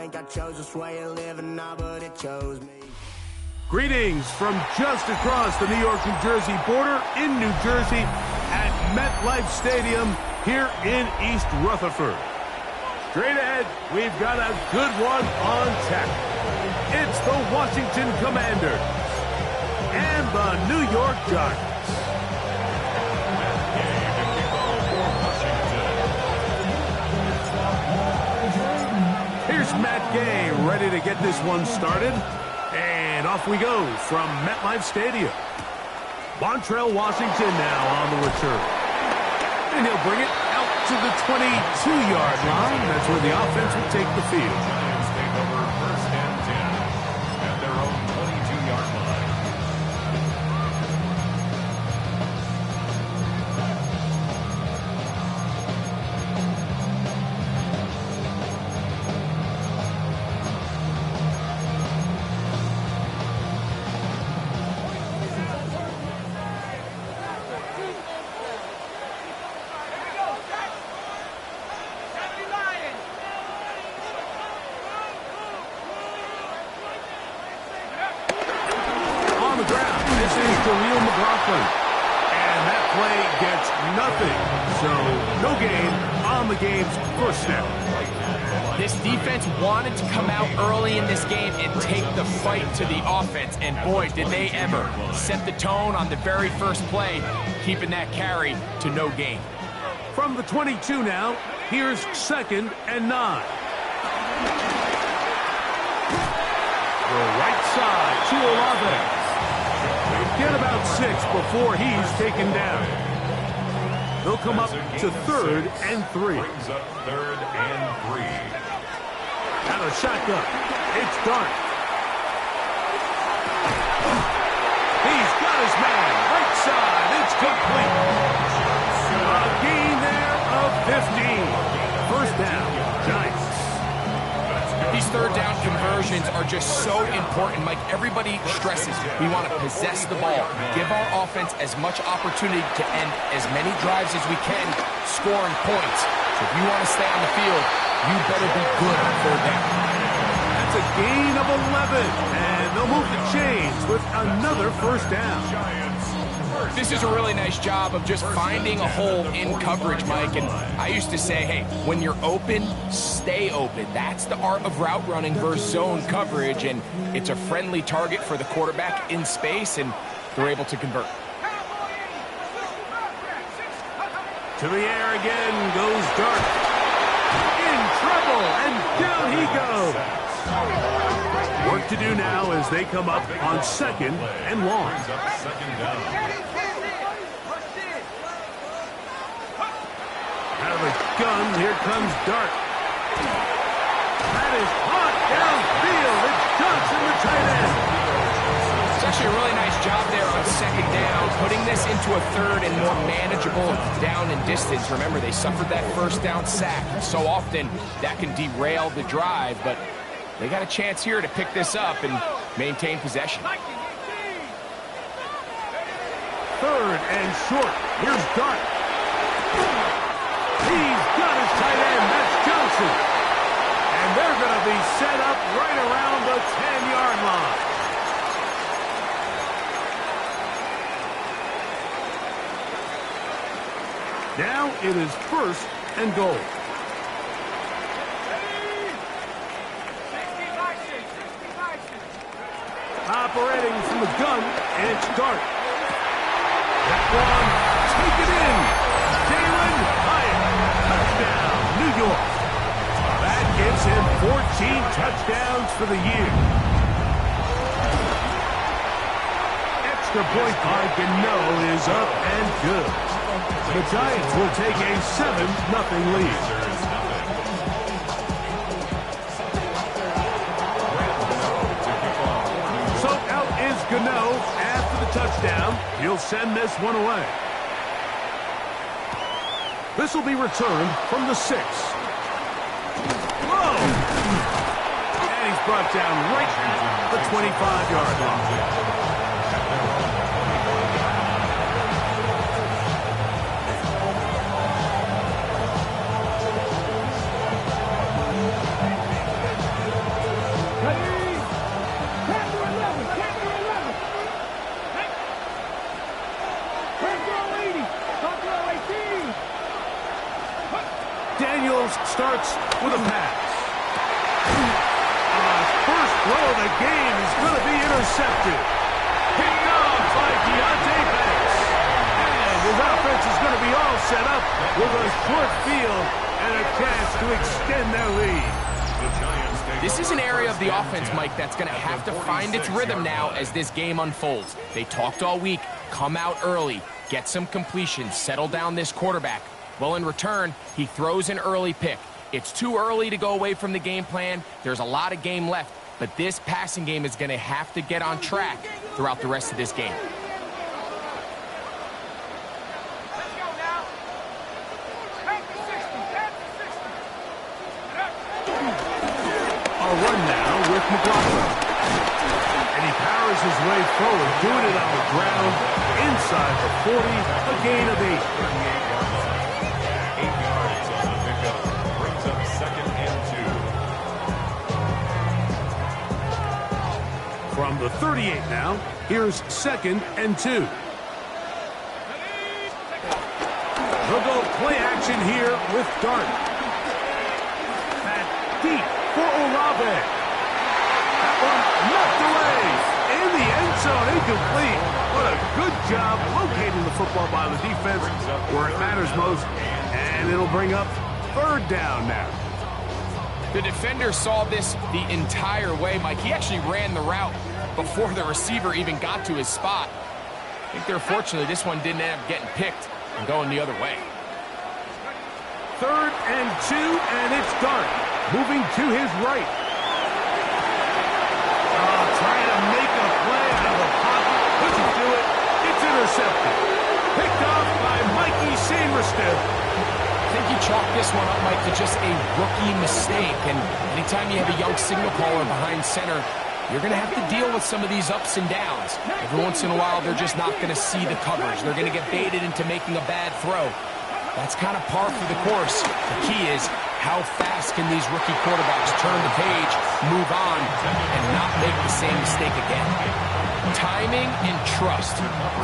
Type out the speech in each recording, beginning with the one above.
think I chose this way of living now, but it chose me. Greetings from just across the New York-New Jersey border in New Jersey at MetLife Stadium here in East Rutherford. Straight ahead, we've got a good one on tap. It's the Washington Commanders and the New York Giants. Here's Matt Gay ready to get this one started. And off we go from MetLife Stadium. Montrell Washington now on the return. And he'll bring it out to the 22-yard line. That's where the offense will take the field. Giants take over first and 10 at their own 22-yard line. And that play gets nothing. So no gain on the game's first snap. This defense wanted to come out early in this game and take the fight to the offense. And boy, did they ever set the tone on the very first play, keeping that carry to no gain. From the 22 now, here's 2nd and 9. The right side to Olave. Get about 6 before he's taken down. They'll come up to 3rd and 3. Brings up 3rd and 3. Out of shotgun. It's Dart. He's got his man. Right side. It's complete. A gain there of 15. First down, Giants. These third down conversions are just so important, Mike. Everybody stresses we want to possess the ball, give our offense as much opportunity to end as many drives as we can, scoring points. So if you want to stay on the field, you better be good on 3rd down. That's a gain of 11, and they'll move the chains with another first down. This is a really nice job of just finding a hole in coverage, Mike. And I used to say, hey, when you're open, stay open. That's the art of route running versus zone coverage. And it's a friendly target for the quarterback in space, and they're able to convert. To the air again goes Dart. In trouble, and down he goes. Work to do now as they come up on 2nd and long. Out of the gun, here comes Dart. That is hot downfield. It's Johnson, the tight end. It's actually a really nice job there on 2nd down, putting this into a 3rd and more manageable down and distance. Remember, they suffered that first down sack. So often, that can derail the drive, but they got a chance here to pick this up and maintain possession. 3rd and short. Here's Dart. He's got his tight end. That's Johnson. And they're going to be set up right around the 10-yard line. Now it is 1st and goal. Operating from the gun, it's Dart. That one, take it in. Jalen Hyatt, touchdown, New York. That gives him 14 touchdowns for the year. Extra point by Gano is up and good. The Giants will take a 7-0 lead. So out is Gano after the touchdown. He'll send this one away. This will be returned from the 6. Whoa! And he's brought down right at the 25-yard line. Commiesss starts with a pass. First throw of the game is going to be intercepted. Picked off by Deontay Banks. And his offense is going to be all set up with a short field and a chance to extend their lead. This is an area of the offense, Mike, that's going to have to find its rhythm now as this game unfolds. They talked all week, come out early, get some completions, settle down this quarterback. Well, in return, he throws an early pick. It's too early to go away from the game plan. There's a lot of game left, but this passing game is going to have to get on track throughout the rest of this game. Run now with McLaughlin. And he powers his way forward, doing it on the ground, inside the 40, a gain of 8. 8 yards on the pickup. Brings up 2nd and 2. From the 38 now, here's 2nd and 2. They'll go play action here with Dart. Back deep for Olave. That one knocked away. In the end zone, incomplete. What a good job locating the football by the defense where it matters most. And it'll bring up 3rd down now. The defender saw this the entire way, Mike. He actually ran the route before the receiver even got to his spot. I think they're fortunately this one didn't end up getting picked and going the other way. 3rd and 2, and it's Dart. Moving to his right. Trying to make a play out of the pocket. Couldn't do it. It's intercepted. Picked off by Mikey Sainriston. I think you chalk this one up, Mike, to just a rookie mistake. And anytime you have a young signal caller behind center, you're going to have to deal with some of these ups and downs. Every once in a while, they're just not going to see the coverage. They're going to get baited into making a bad throw. That's kind of par for the course. The key is, how fast can these rookie quarterbacks turn the page, move on, and not make the same mistake again? Timing and trust,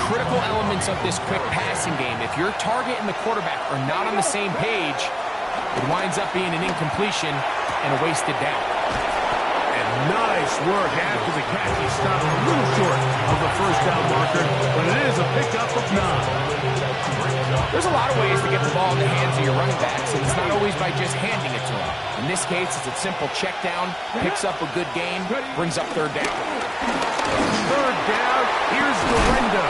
critical elements of this quick passing game. If your target and the quarterback are not on the same page, it winds up being an incompletion and a wasted down. And nice work after the catch. He stopped a little short of the 1st down marker, but it is a pickup of 9. There's a lot of ways to get the ball in the hands of your running backs, and it's not always by just handing it to them. In this case, it's a simple check down, picks up a good gain, brings up 3rd down. 3rd down, here's Dorendo.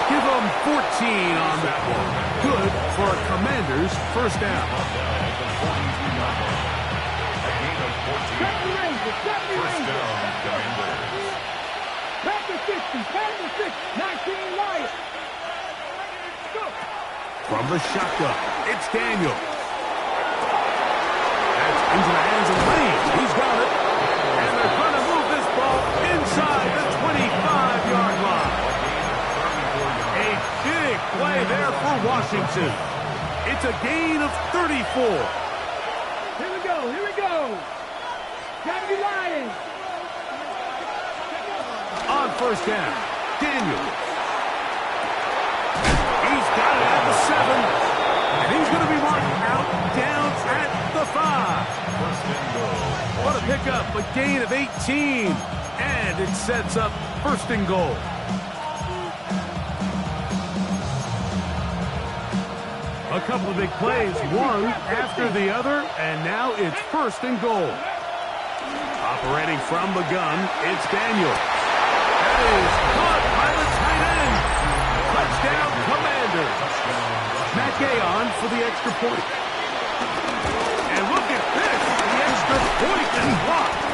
Give them 14 on that one. Good for a Commanders' 1st down. First down, Commanders. From the shotgun, it's Daniel. That's into the hands of Lee. He's got it. And they're going to move this ball inside the 25-yard line. A big play there for Washington. It's a gain of 34. Here we go. Gotta be lying. On 1st down, Daniel. He's got it at the 7. And he's going to be marked out down at the 5. What a pickup, a gain of 18. And it sets up 1st and goal. A couple of big plays, one after the other, and now it's 1st and goal. Operating from the gun, it's Daniel. That is caught by the tight end. Touchdown, Commanders. Matt Gay on for the extra point. And look at this, the extra point is blocked.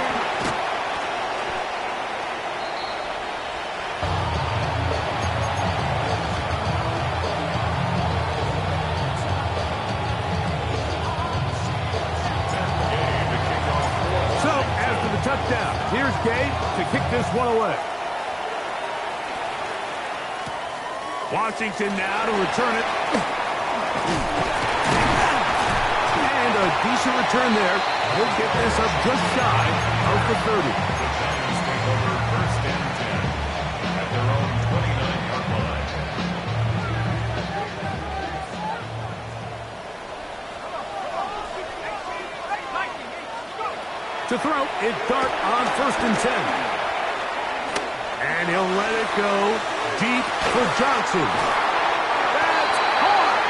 Touchdown. Here's Gay to kick this one away. Washington now to return it. And a decent return there. He'll get this up just shy of the 30. The Giants take over 1st and 10 at their own 29-yard line. To throw, it's Dart on 1st and 10. And he'll let it go deep for Johnson. That's caught!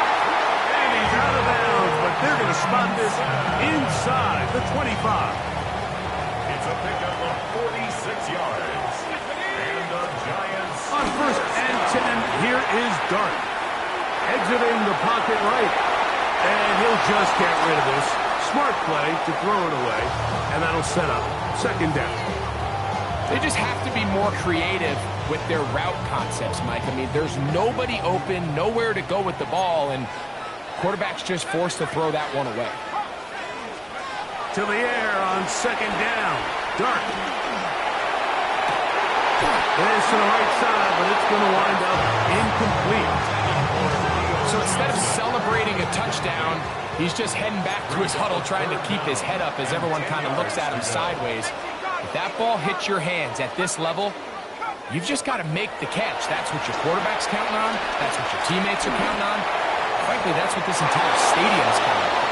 And he's out of bounds, but they're going to spot this inside the 25. It's a pickup of 46 yards. And the Giants... On 1st and 10, here is Dart. Exiting the pocket right. And he'll just get rid of this. Smart play to throw it away. And that'll set up 2nd down. They just have to be more creative with their route concepts, Mike. I mean, there's nobody open, nowhere to go with the ball, and quarterback's just forced to throw that one away. To the air on 2nd down. Dart. This to the right side, but it's going to wind up incomplete. So instead of celebrating a touchdown, he's just heading back to his huddle trying to keep his head up as everyone kind of looks at him sideways. If that ball hits your hands at this level, you've just got to make the catch. That's what your quarterback's counting on. That's what your teammates are counting on. Frankly, that's what this entire stadium's counting on.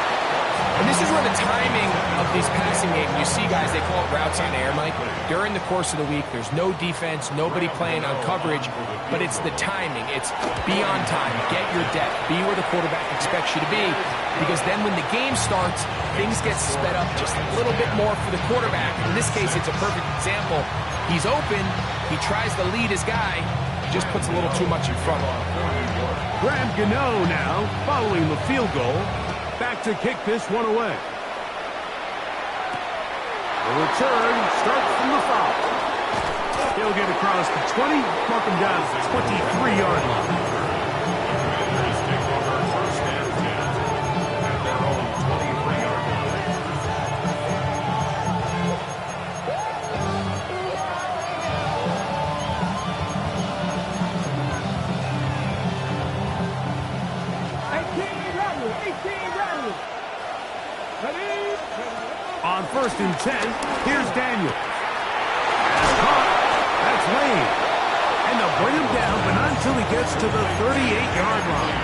And this is where the timing of these passing games, you see guys, they call it routes on air, Mike. During the course of the week, there's no defense, nobody playing on coverage, but it's the timing. It's be on time, get your depth, be where the quarterback expects you to be, because then when the game starts, things get sped up just a little bit more for the quarterback. In this case, it's a perfect example. He's open, he tries to lead his guy, just puts a little too much in front. Graham Gano now, following the field goal, back to kick this one away. The return starts from the foul. He'll get across the 20, mark him down to the 23-yard line. Commiesss take over 1st and 10 at their own 23-yard line. On 1st and 10, here's Daniel. That's caught. That's Lane. And they'll bring him down, but not until he gets to the 38-yard line.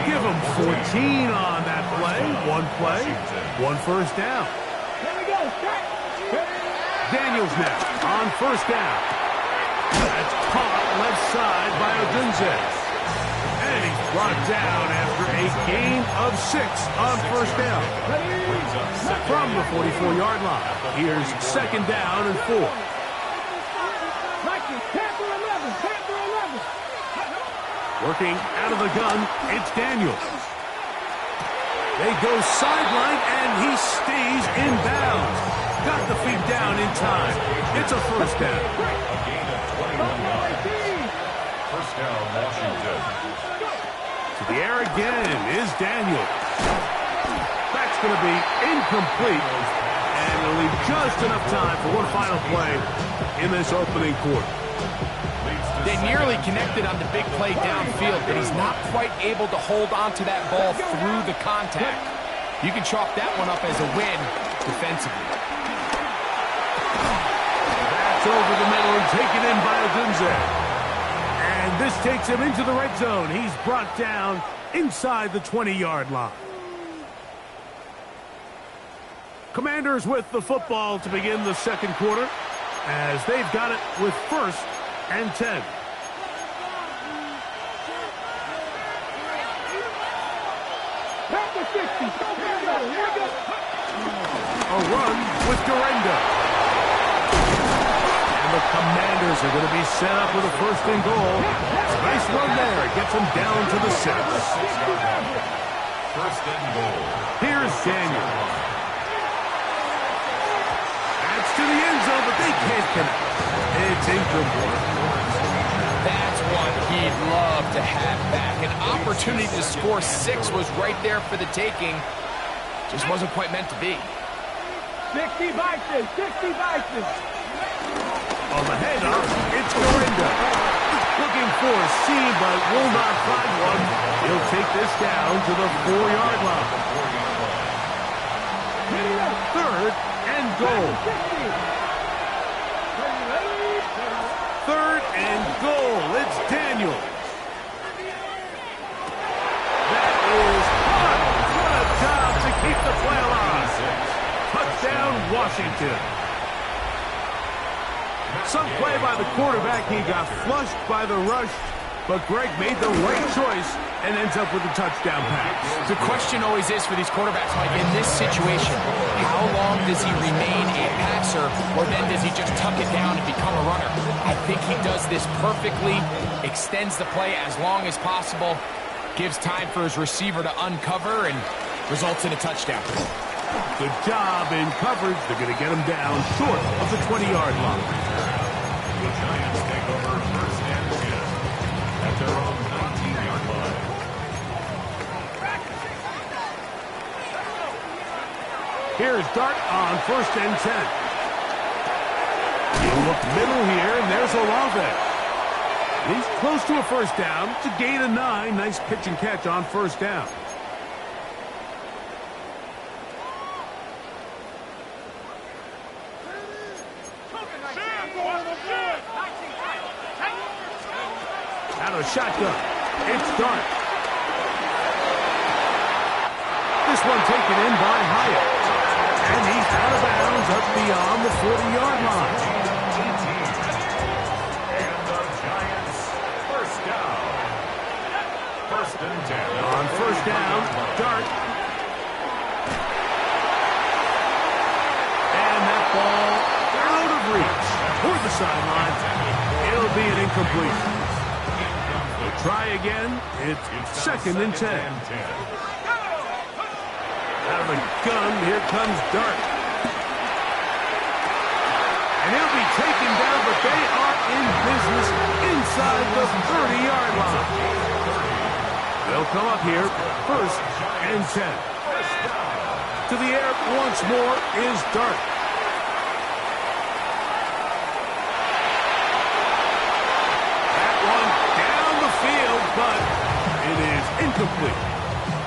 Give him 14 on that play. One play, 1 first down. Daniels now on 1st down. That's caught left side by Odunze. And he's brought down after a gain of 6 on 1st down. From the 44-yard line. Here's 2nd down and 4. Working out of the gun, it's Daniels. They go sideline, and he stays in bounds. Got the feet down in time. It's a 1st down. A gain of 21 yards. 1st down, Washington. To the air again is Daniels. That's going to be incomplete, and it'll leave just enough time for one final play in this opening quarter. They nearly connected on the big play downfield, but he's not quite able to hold on to that ball through the contact. You can chalk that one up as a win defensively. That's over the middle and taken in by Odunze. And this takes him into the red zone. He's brought down inside the 20-yard line. Commanders with the football to begin the 2nd quarter, as they've got it with 1st and 10. A run with Durenda. And the Commanders are going to be set up with a 1st and goal. Nice run there. Gets them down to the 6. 1st and goal. Here's Daniel. That's to the end zone, but they can't connect. It's incomplete. That's one he'd love to have back. An opportunity to score 6 was right there for the taking. Just wasn't quite meant to be. 60 Vikings, 60 Vikings. On the handoff, it's Durenda. Looking for a seam, but will not find one. He'll take this down to the 4-yard line. 3rd and goal. 3rd and goal. It's Daniel. That is hot. What a job to keep the play alive. Touchdown, Washington. Some play by the quarterback. He got flushed by the rush, but Greg made the right choice and ends up with a touchdown pass. The question always is for these quarterbacks, Mike, in this situation, how long does he remain a passer, or then does he just tuck it down and become a runner? I think he does this perfectly, extends the play as long as possible, gives time for his receiver to uncover, and results in a touchdown. Good job in coverage. They're going to get him down short of the 20-yard line. The Giants take over first and 10 at their own 19-yard line. Here's Dart on first and 10. You look middle here, and there's Olave. He's close to a first down. It's a gain of 9. Nice pitch and catch on first down. Out of the shotgun. It's Dart. This one taken in by Hyatt. And he's out of bounds up beyond the 40-yard line. And the Giants first down. First and 10. On first down, Dart. And that ball out of reach toward the sideline. It'll be an incomplete. They'll try again. It's second and 10. Out of the gun, here comes Dart. And he'll be taken down, but they are in business inside the 30-yard line. They'll come up here, first and 10. To the air once more is Dart. That one down the field, but it is incomplete.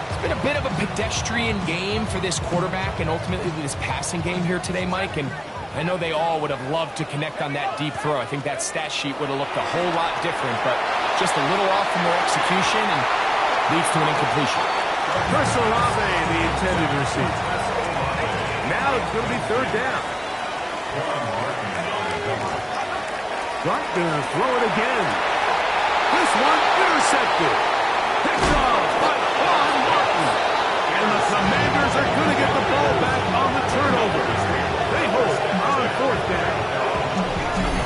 It's been a bit of a pedestrian game for this quarterback and ultimately this passing game here today, Mike. And I know they all would have loved to connect on that deep throw. I think that stat sheet would have looked a whole lot different, but just a little off from their execution and leads to an incompletion. Chris Olave, the intended receiver. Now it's going to be third down. Dart going to throw it again. This one intercepted. Picked off by Juan Martin. And the Commanders are going to get the ball back on the turnover. They hold on fourth down.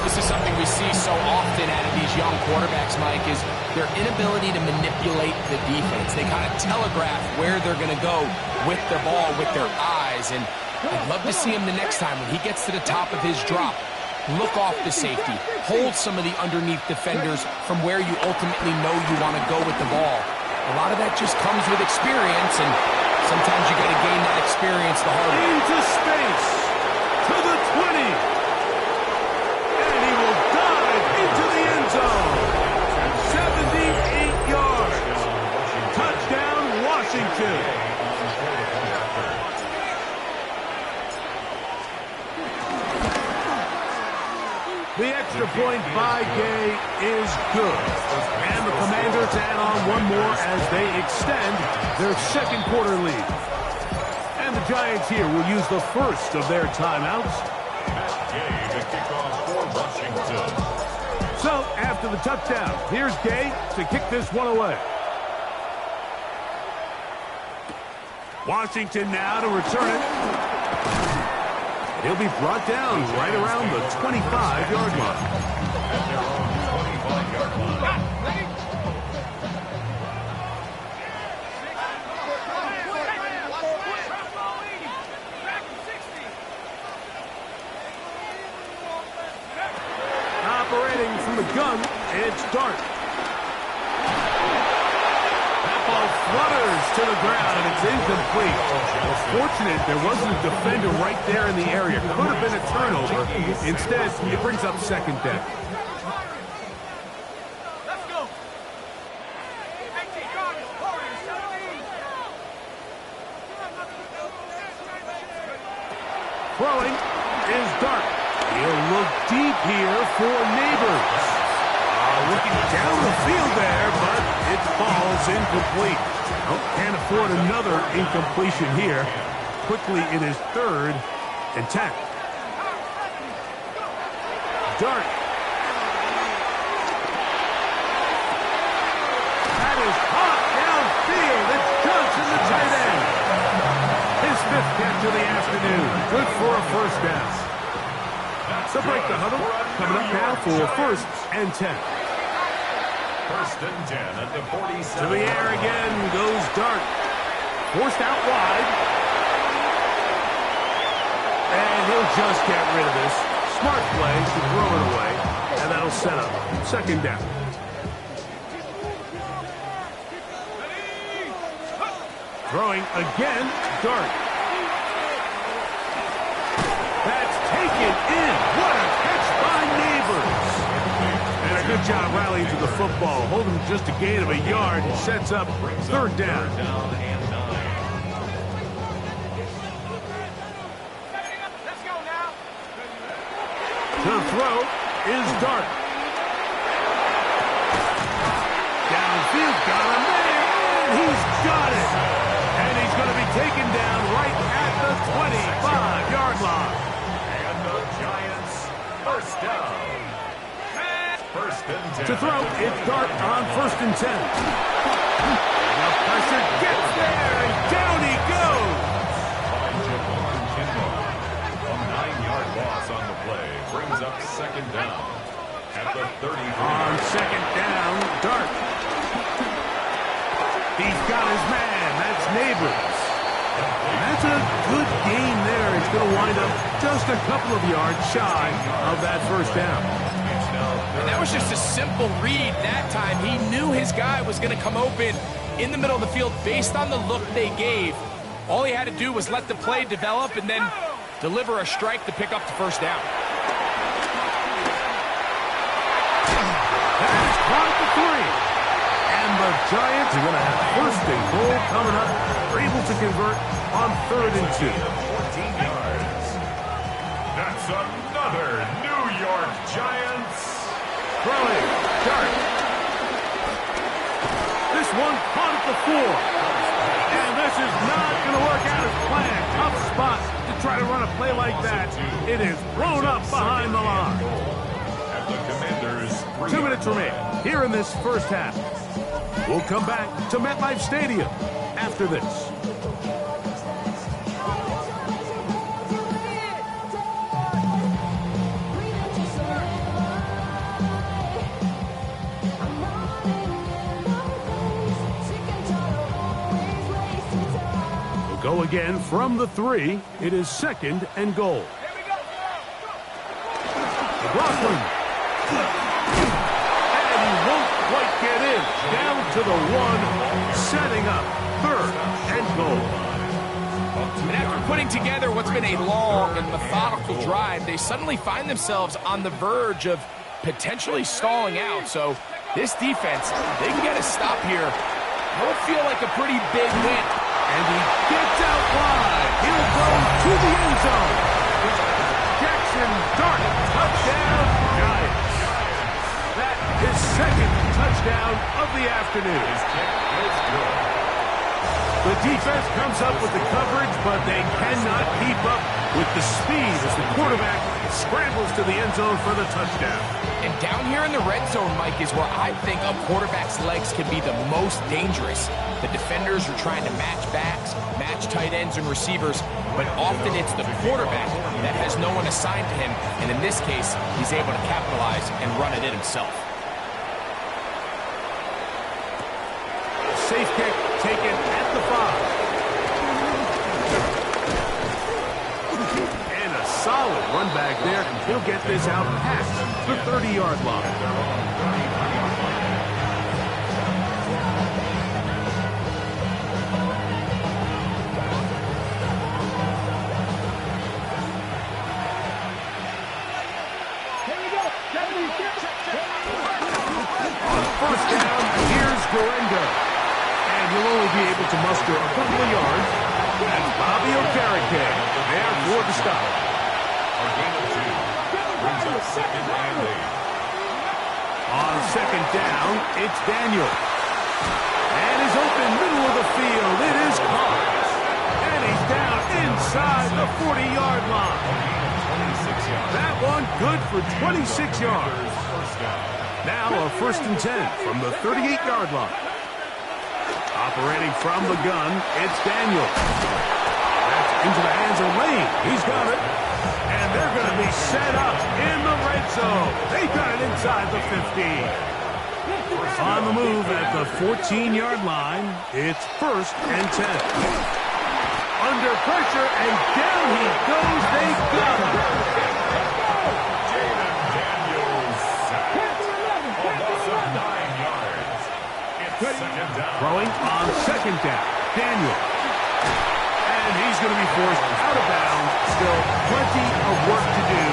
This is something we see so often out of these young quarterbacks, Mike, is their inability to manipulate the defense. They kind of telegraph where they're going to go with their ball, with their eyes. And I'd love to see him the next time when he gets to the top of his drop. Look off the safety. Hold some of the underneath defenders from where you ultimately know you want to go with the ball. A lot of that just comes with experience, and sometimes you got to gain that experience the hard way. Into space. To the 20. And he will dive into the end zone. 78 yards. Touchdown, Washington. The extra point by Gay is good. And the Commanders add on one more as they extend their second quarter lead. And the Giants here will use the first of their timeouts. Gay to kick off for Washington. So, after the touchdown, here's Gay to kick this one away. Washington now to return it. He'll be brought down right around the 25-yard line. At their own 25-yard line. Operating from the gun, it's Dart. That ball flutters to the ground, and it's incomplete. Well, fortunate there wasn't a defender right there in the area. Could have been a turnover. Instead, it brings up second down. Let's go. Throwing is Dart. He'll look deep here for Neighbors. Looking down the field there, but it falls incomplete. Oh, can't afford another incompletion here. Quickly, it is third and 10. Dart. That is hot downfield. It's Johnson, the tight end. His 5th catch of the afternoon. Good for a first down. So break the huddle. Coming up now for 1st and 10. 1st and 10 at the 47. To the air again goes Dart. Forced out wide. And he'll just get rid of this. Smart play to throw it away. And that'll set up 2nd down. Throwing again, Dart. That's taken in. What a catch by Neighbors. And a good job rallying to the football. Holding just a gain of a yard. Sets up 3rd down. To throw is Dart. Downfield, got him there, and he's got it. And he's going to be taken down right at the 25-yard line. And the Giants, 1st down. 1st and 10. To throw, it's Dart on 1st and 10. And the pressure gets there, and down he goes. A 9-yard loss on the play brings up 2nd down at the 33. On 2nd down, Dart. He's got his man. That's Neighbors. And that's a good gain there. It's going to wind up just a couple of yards shy of that 1st down. And that was just a simple read that time. He knew his guy was going to come open in the middle of the field based on the look they gave. All he had to do was let the play develop and then deliver a strike to pick up the 1st down. That is caught the 3. And the Giants are going to have 1st and goal coming up. They're able to convert on 3rd and 2. 14 yards. That's another New York Giants. Throwing, Dart. This one caught at the 4. And this is not going to work out as planned. Tough spot to try to run a play like that. It is thrown up behind the line. At the Commanders, 2 minutes remain here in this 1st half. We'll come back to MetLife Stadium after this. We'll go again from the 3. It is 2nd and goal. McLaughlin. Quite get in, down to the 1, setting up 3rd and goal. And after putting together what's been a long and methodical drive, they suddenly find themselves on the verge of potentially stalling out. So this defense, they can get a stop here. That would feel like a pretty big win. And he gets out wide. He'll go to the end zone. Jackson Dart, touchdown, Giants. That is 2nd touchdown of the afternoon. The defense comes up with the coverage, but they cannot keep up with the speed as the quarterback scrambles to the end zone for the touchdown. And down here in the red zone, Mike, is where I think a quarterback's legs can be the most dangerous. The defenders are trying to match backs, match tight ends and receivers, but often it's the quarterback that has no one assigned to him, and in this case, he's able to capitalize and run it in himself. Safe kick taken at the 5. And a solid run back there. He'll get this out past the 30-yard line. On 1st down, here's Guerrero. He'll only be able to muster a couple of yards. That's Bobby Okereke there for the stop. A gain of 2 brings up 2nd and 8. On 2nd down, it's Daniel. And he's open middle of the field. It is caught. And he's down inside inside the 40-yard line. That one good for 26 yards. Now a 1st and 10 from the 38-yard line. Operating from the gun, it's Daniels. That's into the hands of Lane. He's got it. And they're going to be set up in the red zone. They got it inside the 15. On the move at the 14-yard line, it's 1st and 10. Under pressure, and down he goes. They got him. Jaden Daniels sacked. Almost 9 yards. It's 2nd down. Throwing on 2nd down. Daniels. And he's going to be forced out of bounds. Still plenty of work to do.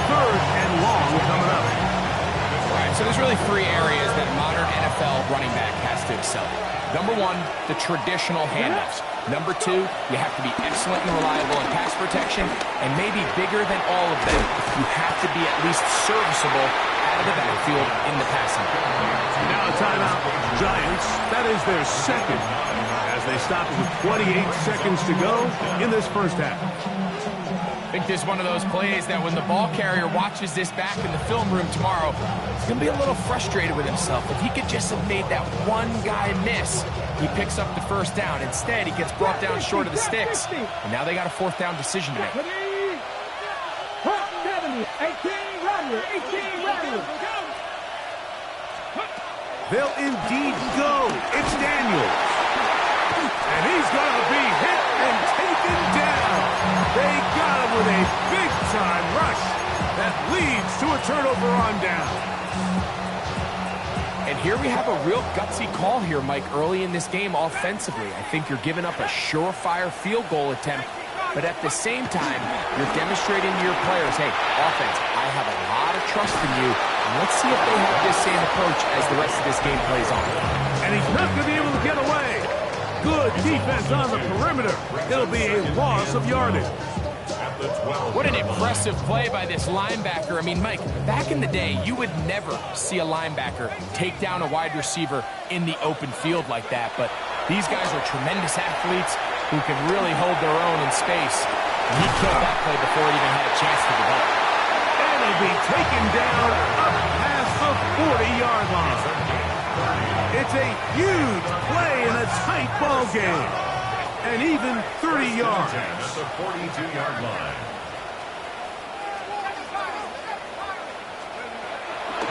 3rd and long coming up. So there's really 3 areas that a modern NFL running back has to excel. Number 1, the traditional handoffs. Number 2, you have to be excellent and reliable in pass protection, and maybe bigger than all of them, you have to be at least serviceable out of the backfield in the passing game. Now a timeout. Giants, that is their 2nd, as they stop with 28 seconds to go in this 1st half. I think this is one of those plays that when the ball carrier watches this back in the film room tomorrow, he's going to be a little frustrated with himself. If he could just have made that one guy miss, he picks up the 1st down. Instead, he gets brought down short of the sticks, and now they got a 4th down decision to make. 18 Rattler. They'll indeed go. It's Daniels. And he's going to be hit and taken down. They got him with a big-time rush that leads to a turnover on down. And here we have a real gutsy call here, Mike, early in this game offensively. I think you're giving up a surefire field goal attempt, but at the same time, you're demonstrating to your players, hey, offense, I have a lot of trust in you, and let's see if they have this same approach as the rest of this game plays on. And he's not going to be able to get away. Good defense on the perimeter. It'll be a loss of yardage. What an impressive play by this linebacker. I mean, Mike, back in the day, you would never see a linebacker take down a wide receiver in the open field like that. But these guys are tremendous athletes who can really hold their own in space. And he killed that play before it even had a chance to develop. And he'll be taken down up past the 40-yard line. It's a huge play in a tight ball game. And even 30 yards. At the 42-yard line.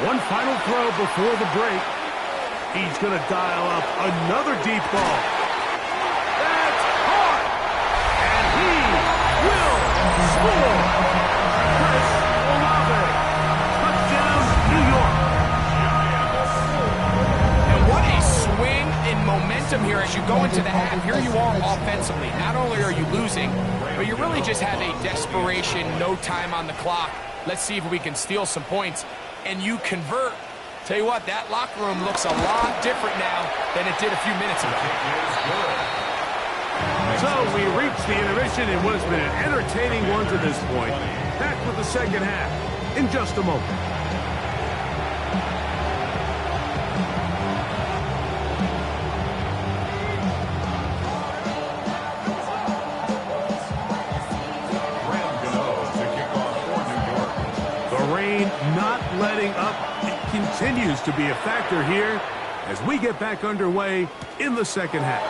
One final throw before the break. He's going to dial up another deep ball. That's caught. And he will score. Chris Olave. Touchdown, New York. And what a swing in momentum here as you go into the half. Here you are offensively. Not only are you losing, but you really just have a desperation, no time on the clock. Let's see if we can steal some points. And you convert. Tell you what, that locker room looks a lot different now than it did a few minutes ago. So we reach the intermission in what has been an entertaining one to this point. Back with the 2nd half in just a moment. Not letting up. It continues to be a factor here as we get back underway in the 2nd half.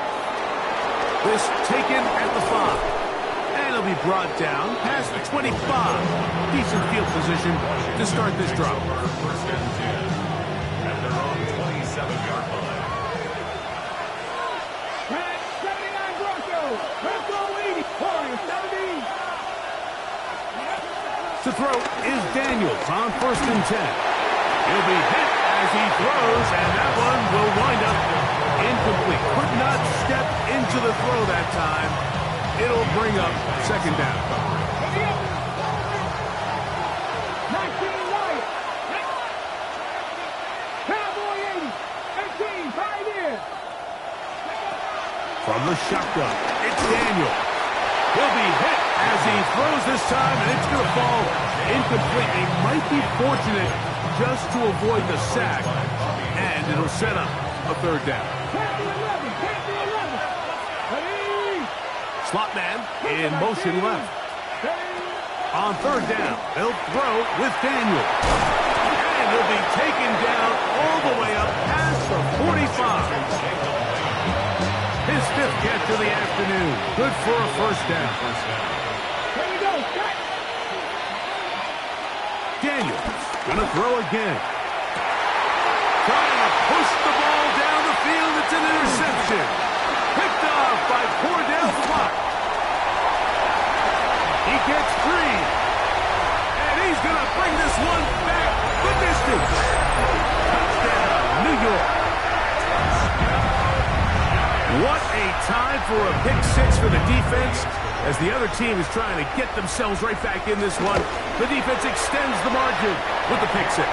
This taken at the 5. And it'll be brought down past the 25. Decent field position to start this drive. 1st and 10 at their own 27-yard line. 79 Broncos. Let's go 80. 17. To throw is Daniels on 1st and 10. He'll be hit as he throws, and that one will wind up incomplete. Could not step into the throw that time. It'll bring up 2nd down. 19 right. Cowboy 80. 18. 5 in. From the shotgun, it's Daniels. He'll be hit as he throws this time, and it's going to fall incomplete. They might be fortunate just to avoid the sack, and it'll set up a 3rd down. Slot man in motion left. On third down, they'll throw with Daniel. And he'll be taken down all the way up past the 45. His fifth catch of the afternoon. Good for a first down. Here we go. Cut. Daniels gonna throw again. Trying to push the ball down the field. It's an interception. Picked off by Cordell Flock. He gets free. And he's gonna bring this one back the distance. Touchdown, New York. What a time for a pick six for the defense. As the other team is trying to get themselves right back in this one, the defense extends the margin with the pick six.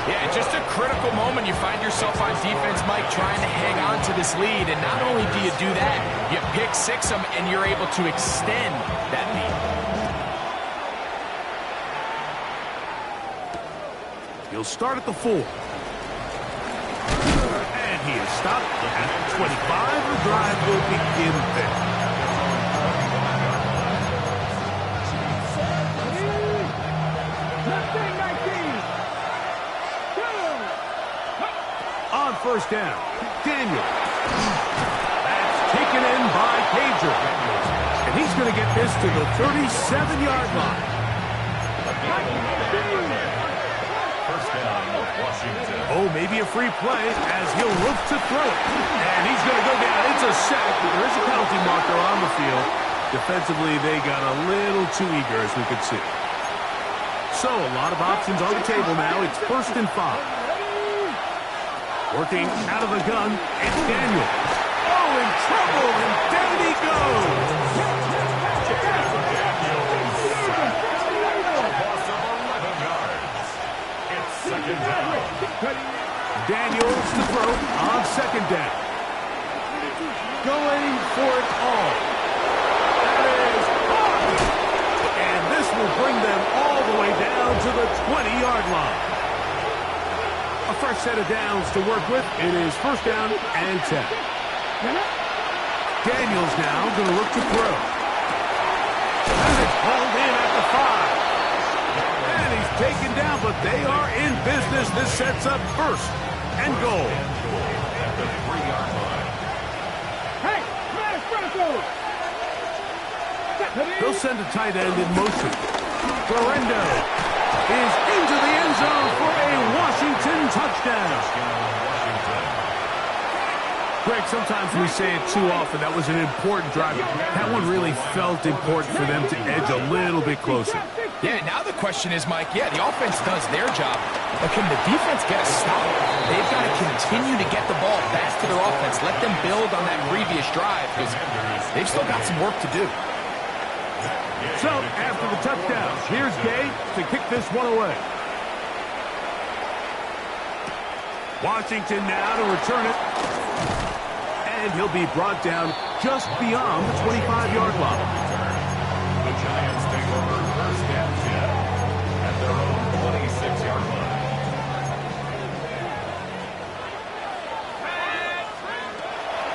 Yeah, just a critical moment. You find yourself on defense, Mike, trying to hang on to this lead. And not only do you do that, you pick six them, and you're able to extend that lead. He'll start at the 4. And he is stopped at the 25. The drive will begin there. On first down, Daniel. That's taken in by Pager. And he's going to get this to the 37-yard line. First down, Washington. Oh, maybe a free play as he'll look to throw it. And he's going to go down. It's a sack, but there is a penalty marker on the field. Defensively, they got a little too eager, as we could see. So, a lot of options on the table now. It's 1st and 5. Working out of the gun, it's Daniel. Oh, in trouble, and down he goes. It's second down. Daniels to throw on second down. Going for it all. That is hard. And this will bring them all the way down to the 20-yard line. A fresh set of downs to work with. It is 1st down and 10. Daniels now going to look to throw. And it's hauled in at the 5. And he's taken down, but they are in business. This sets up 1st and goal. At the 3-yard line. Hey, smash Bronco. They'll send a tight end in motion. Florendo is into the end zone for a Washington touchdown. Greg, sometimes we say it too often. That was an important drive. That one really felt important for them to edge a little bit closer. Yeah, now the question is, Mike, yeah, the offense does their job, but can the defense get a stop? They've got to continue to get the ball back to their offense. Let them build on that previous drive because they've still got some work to do. So, after the touchdown, here's Gay to kick this one away. Washington now to return it. And he'll be brought down just beyond the 25-yard line. The Giants take over 1st and 10 at their own 26-yard line.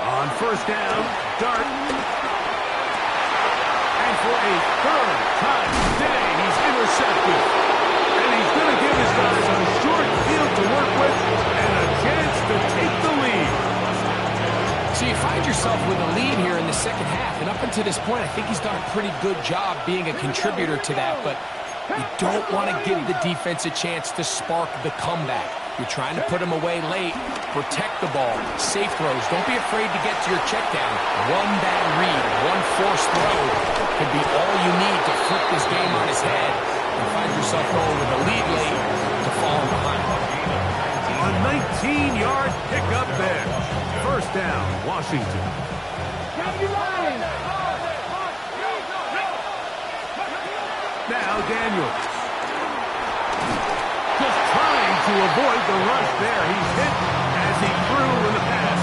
On 1st down, Dart. And for a 3rd time today, he's intercepted. And he's going to give his guys a short field to work with and a chance to take the lead. So you find yourself with a lead here in the second half, and up until this point, I think he's done a pretty good job being a contributor to that, but you don't want to give the defense a chance to spark the comeback. You're trying to put them away late, protect the ball, safe throws. Don't be afraid to get to your check down. One bad read, one forced throw could be all you need to flip this game on his head and find yourself going with a lead late to fall behind. A 19-yard pickup there. 1st down, Washington. Now Daniels. Just trying to avoid the rush there. He's hit as he threw in the pass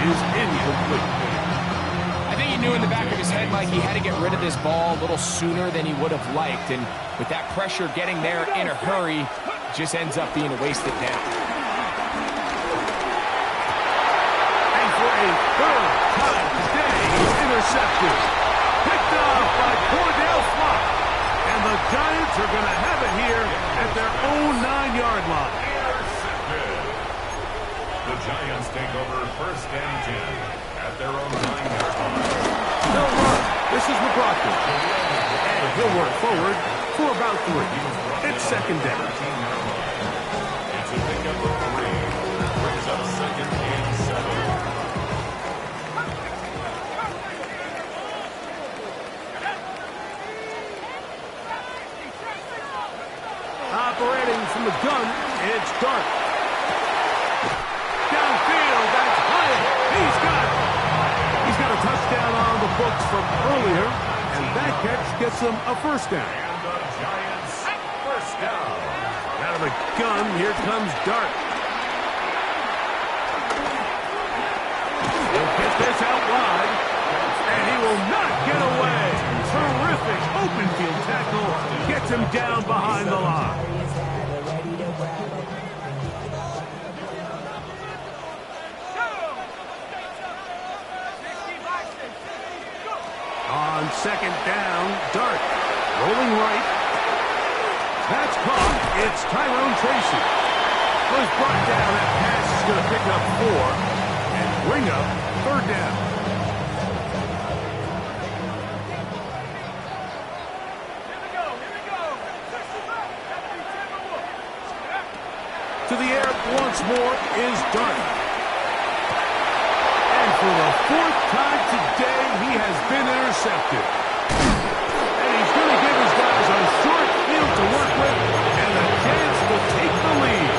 is incomplete. I think he knew in the back of his head, Mike, he had to get rid of this ball a little sooner than he would have liked. And with that pressure getting there in a hurry, it just ends up being a wasted down. And for a 3rd time today, he's intercepted. Giants take over first and 10 at their own 9-yard line. They'll run. This is McLaughlin. And he'll work forward for about 3. It's second down. It's a pickup of 3. Brings up second and 7. Operating from the gun, it's Dart. Downfield, that's Hyatt. He's got a touchdown on the books from earlier, and that catch gets him a first down. And the Giants first down. Out of the gun, here comes Dart. He'll get this out wide, and he will not get away. Terrific open field tackle gets him down behind the line. On second down, Dart rolling right. That's caught. It's Tyrone Tracy. Was brought down. That pass is going to pick up 4 and bring up third down. To the air once more is Dart. And for the 4th time today, he has been intercepted. And he's going to give his guys a short field to work with and a chance to take the lead.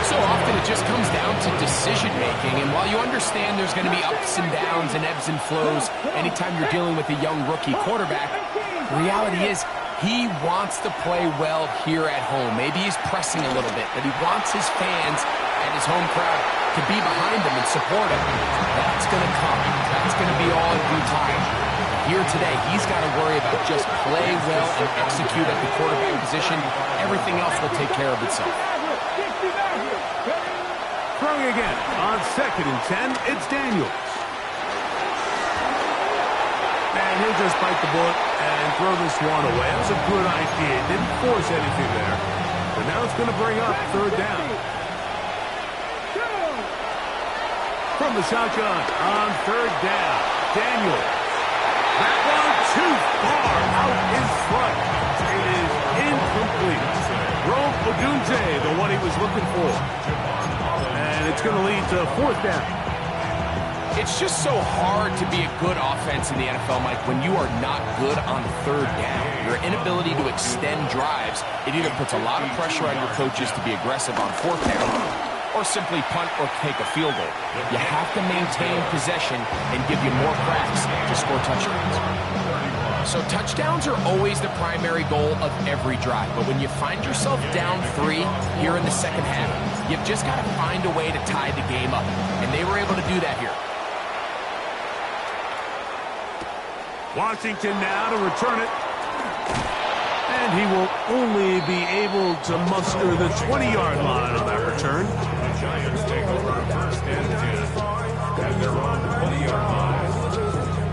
So often it just comes down to decision-making, and while you understand there's going to be ups and downs and ebbs and flows anytime you're dealing with a young rookie quarterback, the reality is he wants to play well here at home. Maybe he's pressing a little bit, but he wants his fans and his home crowd to be behind him and support him. That's going to come. That's going to be all in due time. Here today, he's got to worry about just play well and execute at the quarterback position. Everything else will take care of itself. Throwing again on second and 10, it's Daniels. And he'll just bite the bullet and throw this one away. That was a good idea. Didn't force anything there. But now it's going to bring up third down. From the shotgun on third down, Daniels. That one too far out in front. It is incomplete. Rome Odunze, the one he was looking for. And it's going to lead to fourth down. It's just so hard to be a good offense in the NFL, Mike, when you are not good on third down. Your inability to extend drives, it either puts a lot of pressure on your coaches to be aggressive on fourth down or simply punt or take a field goal. You have to maintain possession and give you more cracks to score touchdowns. So touchdowns are always the primary goal of every drive. But when you find yourself down 3 here in the second half, you've just got to find a way to tie the game up. And they were able to do that here. Washington now to return it. And he will only be able to muster the 20-yard line on that return. The Giants take over first and 10 at their own 20-yard line.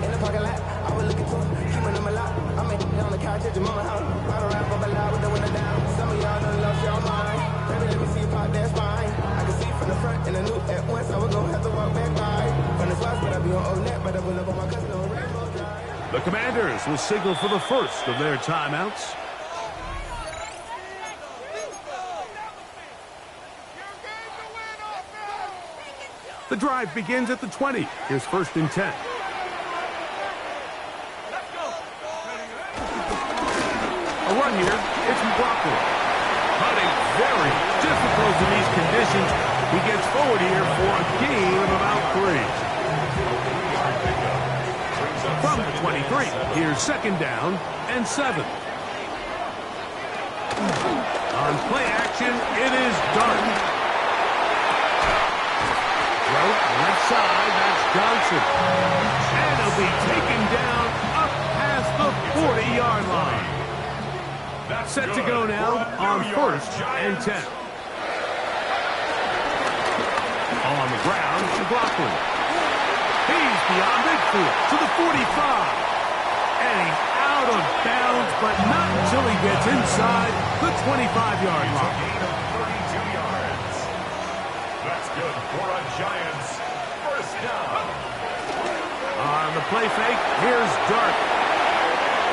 In the parking lot, I was looking for keeping them a lot. I'm on the couch at your mama house. Ride around for a lot with the window down. Some of y'all done lost your mind. Baby, let me see you pop that spine. I can see from the front and I knew at once I was gonna have to walk back by. From the spots, but I be on old net, but I will up on my cousin on Rainbow Drive. The Commanders will signal for the first of their timeouts. The drive begins at the 20. Here's first and 10. A run here. It's McLaughlin. Hunting very difficult in these conditions. He gets forward here for a gain of about 3. From the 23, here's second down and 7. On play action, it is Dart. Left side, that's Johnson. And he'll be taken down up past the 40-yard line. Set to go now on first and 10. On the ground, McLaughlin. He's beyond midfield to the 45. And he's out of bounds, but not until he gets inside the 25-yard line. That's good for a Giants first down. On the play fake, here's Dart.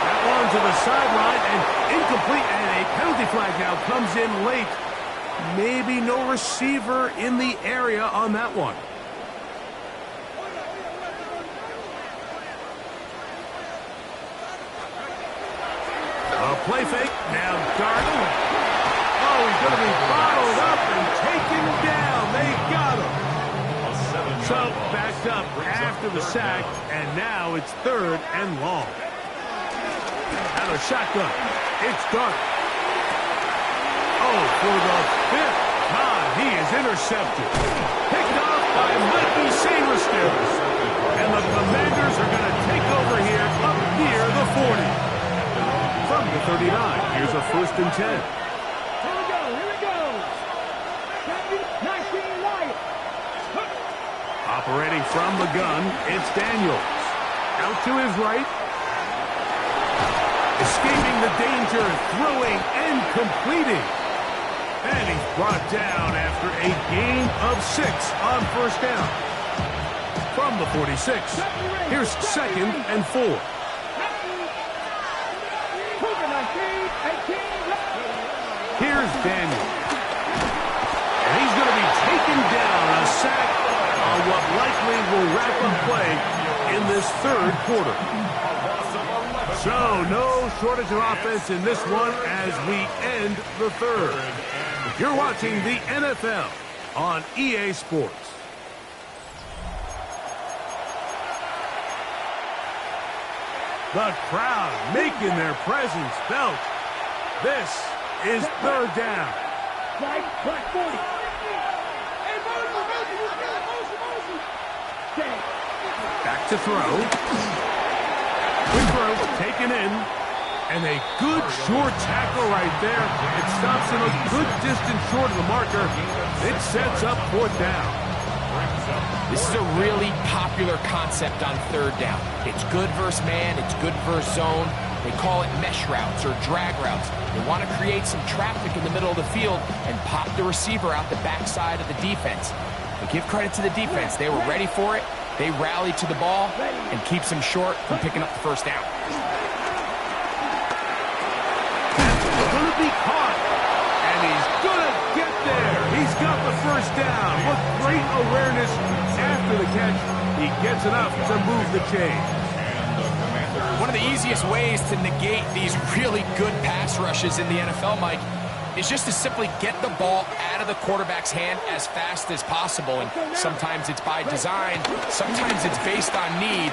That one to the sideline and incomplete, and a penalty flag now comes in late. Maybe no receiver in the area on that one. A play fake, now Dart. Oh, he's going to be bottled up and taken down. They got him. So backed up after the sack, and now it's 3rd and long. Out of shotgun, it's Dart. Oh, for the 5th time, he is intercepted. Picked off by Mikey Sainristil. And the Commanders are going to take over here up near the 40. From the 39, here's a 1st and 10. Here we go. 19 Wyatt. Operating from the gun, it's Daniels. Out to his right. Escaping the danger, throwing and completing. And he's brought down after a gain of 6 on 1st down. From the 46, here's 2nd and 4. Here's Daniel. And he's going to be taken down, a sack on what likely will wrap up play in this 3rd quarter. So no shortage of offense in this one as we end the 3rd. You're watching the NFL on EA Sports. The crowd making their presence felt. This is 3rd down. Black 40. Back to throw. Quick throw taken in. And a good short tackle right there. It stops him a good distance short of the marker. It sets up 4th down. This is a really popular concept on 3rd down. It's good versus man. It's good versus zone. They call it mesh routes or drag routes. They want to create some traffic in the middle of the field and pop the receiver out the backside of the defense. But give credit to the defense. They were ready for it. They rallied to the ball and keeps them short from picking up the 1st down. That's going to be caught. And he's going to get there. He's got the 1st down. With great awareness after the catch, he gets enough to move the chain. One of the easiest ways to negate these really good pass rushes in the NFL, Mike, is just to simply get the ball out of the quarterback's hand as fast as possible. And sometimes it's by design, sometimes it's based on need.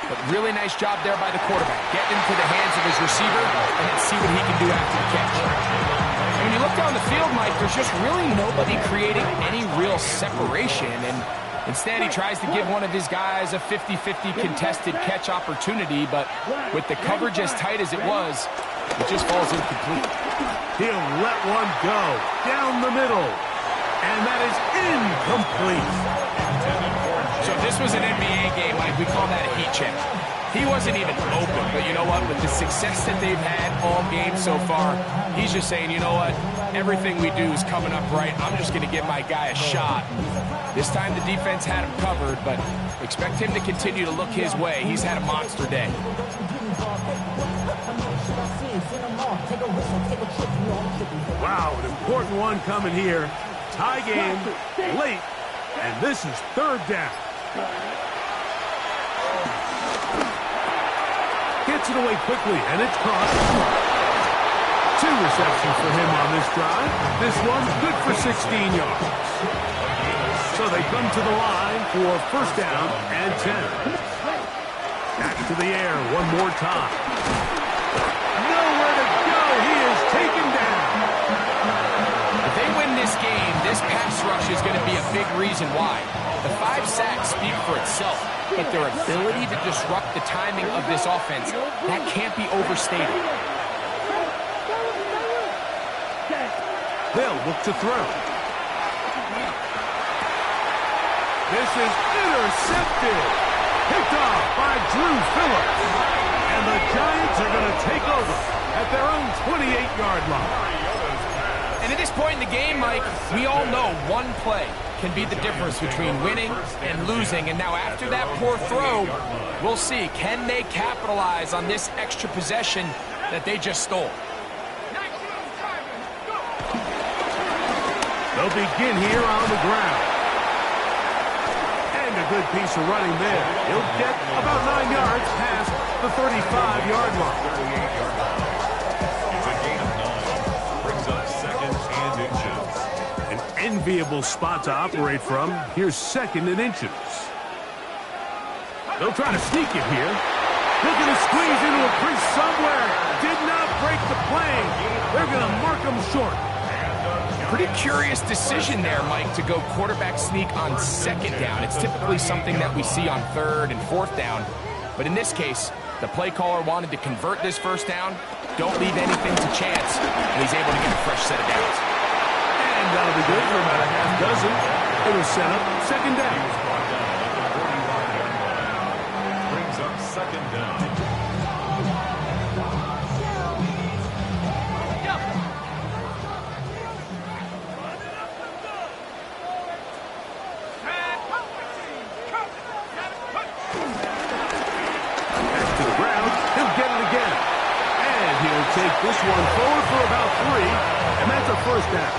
But really nice job there by the quarterback. Get into the hands of his receiver and then see what he can do after the catch. And when you look down the field, Mike, there's just really nobody creating any real separation. And instead, he tries to give one of his guys a 50-50 contested catch opportunity, but with the coverage as tight as it was, it just falls incomplete. He'll let one go down the middle, and that is incomplete. So this was an NBA game, Mike. We call that a heat check. He wasn't even open, but you know what? With the success that they've had all game so far, he's just saying, you know what? Everything we do is coming up right. I'm just going to give my guy a shot. This time the defense had him covered, but expect him to continue to look his way. He's had a monster day. Wow, an important one coming here. Tie game, late, and this is 3rd down. Gets it away quickly, and it's caught. 2 receptions for him on this drive. This one good for 16 yards. So they come to the line for 1st down and 10. Back to the air one more time. Nowhere to go. He is taken down. If they win this game, this pass rush is going to be a big reason why. The 5 sacks speak for itself, but their ability to disrupt the timing of this offense, that can't be overstated. They'll look to throw. This is intercepted. Picked off by Drew Phillips. And the Giants are going to take over at their own 28-yard line. And at this point in the game, Mike, we all know one play can be the difference between winning and losing. And now after that poor throw, we'll see, can they capitalize on this extra possession that they just stole? They'll begin here on the ground. And a good piece of running there. He'll get about 9 yards past the 35-yard line. It's a gain of 9. Brings up second and inches. An enviable spot to operate from. Here's second and inches. They'll try to sneak it here. Looking to squeeze into a crease somewhere. Did not break the plane. They're going to mark him short. Pretty curious decision there, Mike, to go quarterback sneak on second down. It's typically something that we see on third and fourth down. But in this case, the play caller wanted to convert this first down. Don't leave anything to chance. And he's able to get a fresh set of downs. And that'll be good for about a half dozen. It'll set up second down. Brings up second down. Take this one forward for about 3, and that's a first down.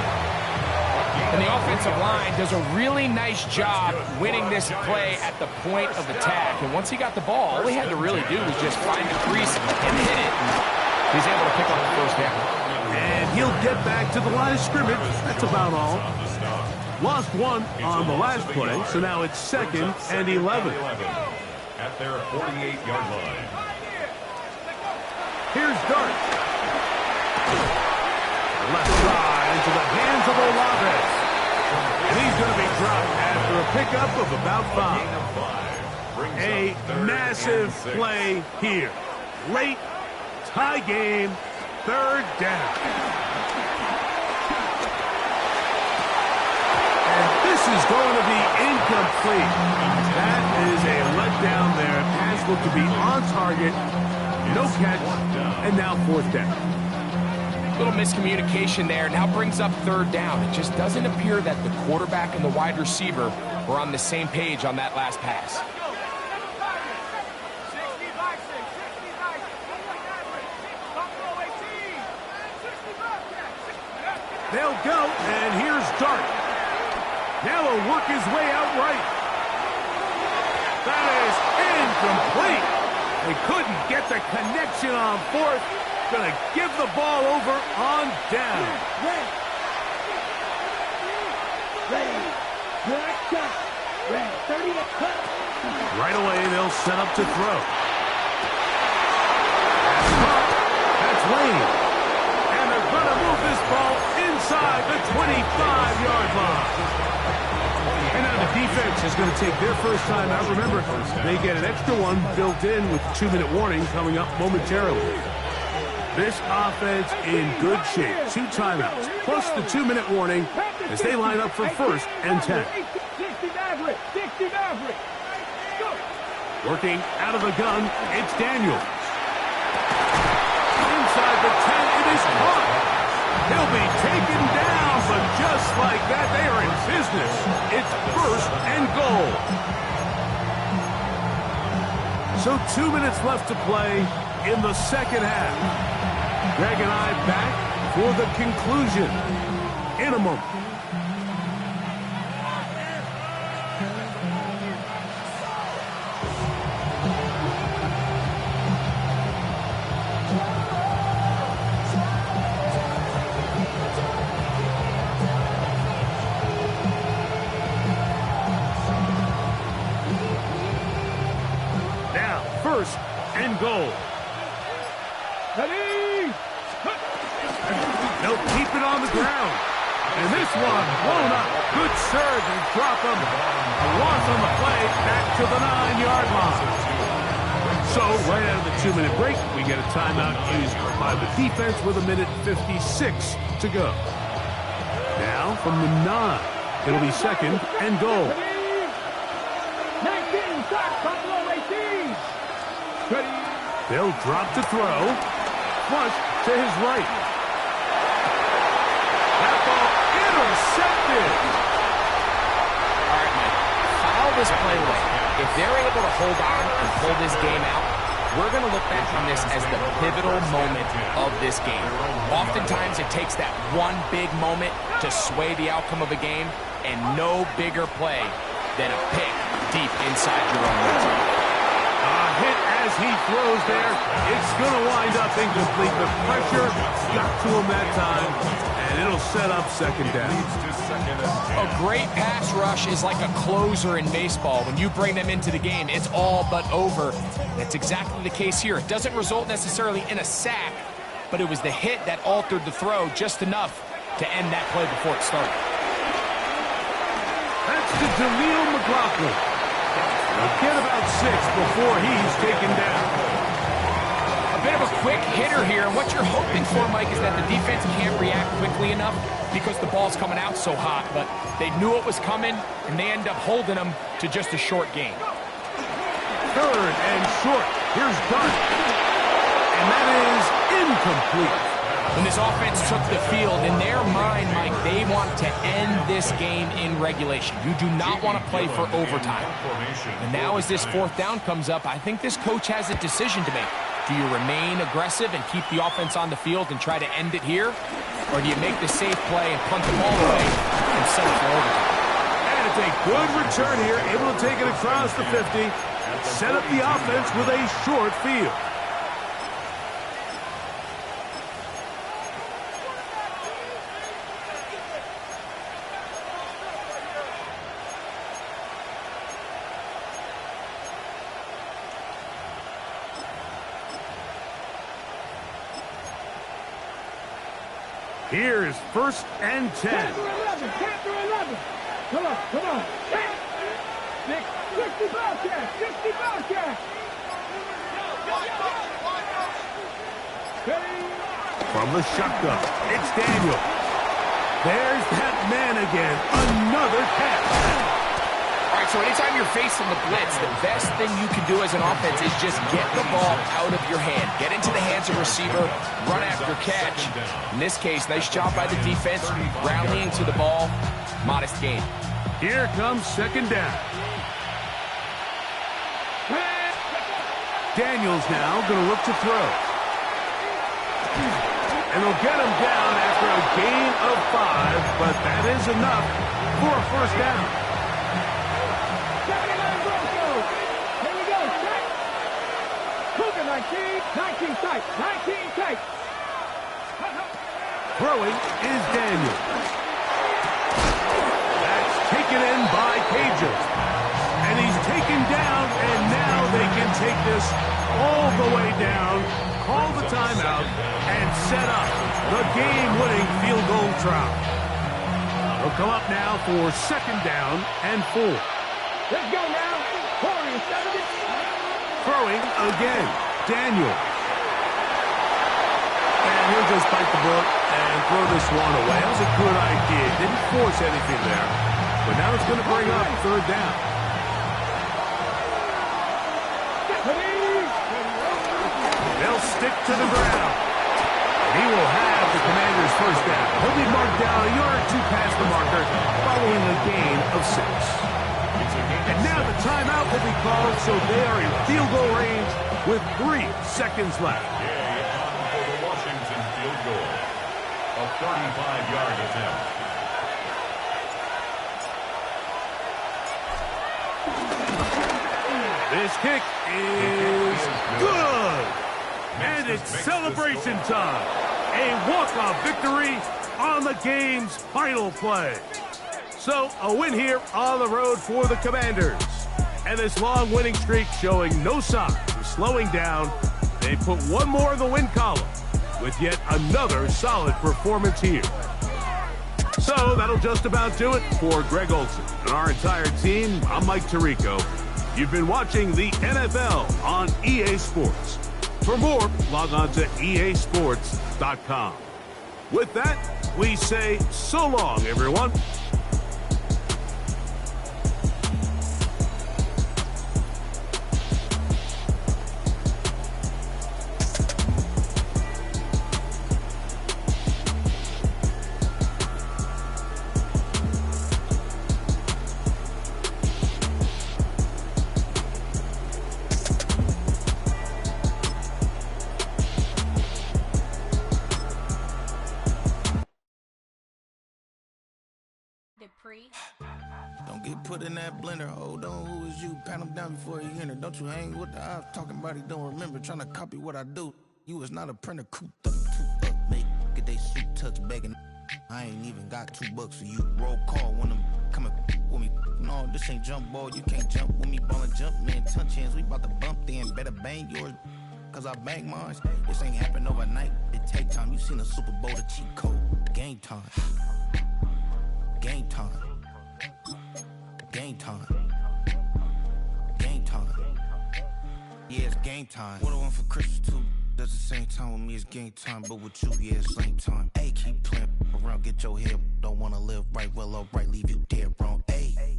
And the offensive line does a really nice job winning this play at the point of attack. And once he got the ball, all he had to really do was just find the crease and hit it. And he's able to pick up the first down. And he'll get back to the line of scrimmage. That's about all. Lost one on the last play, so now it's second and 11. At their 48-yard line. Here's Dart. Left side into the hands of Olave. And he's going to be dropped after a pickup of about 5. A massive play here. Late, tie game, third down. And this is going to be incomplete. That is a letdown there. Pass looked to be on target. No catch, and now fourth down. Little miscommunication there. Now brings up third down. It just doesn't appear that the quarterback and the wide receiver were on the same page on that last pass. They'll go, and here's Dart. Now he'll work his way out right. That is incomplete. They couldn't get the connection on fourth. Gonna give the ball over on down. Right away, they'll set up to throw. That's Lane. And they're gonna move this ball inside the 25-yard line. And now the defense is going to take their first time out. Remember, they get an extra one built in with the 2-minute warning coming up momentarily. This offense in good shape. 2 timeouts, plus the 2-minute warning as they line up for first and 10. Working out of the gun, it's Daniels. Inside the 10, it is caught. He'll be taken down, but just like that, they are in business. It's first and goal. So 2 minutes left to play in the second half. Greg and I back for the conclusion in a moment. First and goal. Ready? They'll keep it on the ground. And this one blown up. Good surge and drop him. A loss on the play back to the 9-yard line. So right out of the 2-minute break, we get a timeout used by the defense with 1:56 to go. Now from the 9, it'll be second and goal. 19, start, Buffalo 18. Ready? They'll drop to throw. Flush to his right. That ball intercepted. this play away. If they're able to hold on and pull this game out, we're going to look back on this as the pivotal moment of this game. Oftentimes, it takes that one big moment to sway the outcome of a game, and no bigger play than a pick deep inside your own red zone. A hit as he throws there. It's going to wind up incomplete. The pressure got to him that time, and it'll set up second down. A great pass rush is like a closer in baseball. When you bring them into the game, it's all but over. That's exactly the case here. It doesn't result necessarily in a sack, but it was the hit that altered the throw just enough to end that play before it started. That's to Jaleel McLaughlin. He'll get about 6 before he's taken down. A bit of a quick hitter here. What you're hoping for, Mike, is that the defense can't react quickly enough because the ball's coming out so hot. But they knew it was coming, and they end up holding them to just a short gain. 3rd and short. Here's Dunn. And that is incomplete. When this offense took the field, in their mind, Mike, they want to end this game in regulation. You do not want to play for overtime. And now as this 4th down comes up, I think this coach has a decision to make. Do you remain aggressive and keep the offense on the field and try to end it here? Or do you make the safe play and punt the ball away and settle for overtime? And it's a good return here, able to take it across the 50. Set up the offense with a short field. Here's 1st and 10. Capture 11. Capture 11. Come on. Come on. 60 Bobcats. 60 Bobcats. From the shotgun, it's Daniel. There's that man again. Another catch. All right, so anytime you're facing the blitz, the best thing you can do as an offense is just get the ball out of your hand. Get into the hands of receiver, run after catch. In this case, nice job by the defense, rallying to the ball. Modest gain. Here comes 2nd down. Daniels now going to look to throw. And they'll get him down after a gain of 5, but that is enough for a 1st down. Here we go. Set. Cougar 19 tight. 19 tight. Throwing is Daniel. That's taken in by Cajun. And he's taken down, and now they can take this all the way down, call the timeout, and set up the game-winning field goal try. They'll come up now for 2nd down and 4. Let's go now. Throwing again, Daniel. And he'll just bite the bullet and throw this one away. That was a good idea. Didn't force anything there. But now it's going to bring up 3rd down. They'll stick to the ground. He will have the Commanders' 1st down. He'll be marked down a yard or 2 past the marker following a gain of 6. And now the timeout will be called, so they are in field goal range with 3 seconds left. For the Washington field goal, a 35-yard attempt. This kick is good. And it's celebration time. A walk-off victory on the game's final play. So, a win here on the road for the Commanders. And this long winning streak showing no signs of slowing down. They put one more in the win column with yet another solid performance here. So, that'll just about do it for Greg Olson and our entire team. I'm Mike Tirico. You've been watching the NFL on EA Sports. For more, log on to easports.com. With that, we say so long, everyone. sorry. Don't get put in that blender. Hold on, who is you? Pat him down before he enter. Don't you hang with the ops talking about he don't remember. Trying to copy what I do. You was not a printer. Cooped up, make get they suit touch begging. I ain't even got $2 for you. Roll call when I'm coming with me. No, this ain't jump ball. You can't jump with me. Ballin' jump, man. Touch hands. We bout to bump then. Better bang yours. Cause I bang mine. This ain't happen overnight. It take time. You seen the Super Bowl, the cheat code. Game time. Game time. Game time. Game time. Yeah, it's game time. What I want for Christmas too. Does the same time with me, it's game time. But with you, yeah, it's same time. Hey, keep playing around, get your head. Don't wanna live right, well, alright, leave you dead wrong. Hey,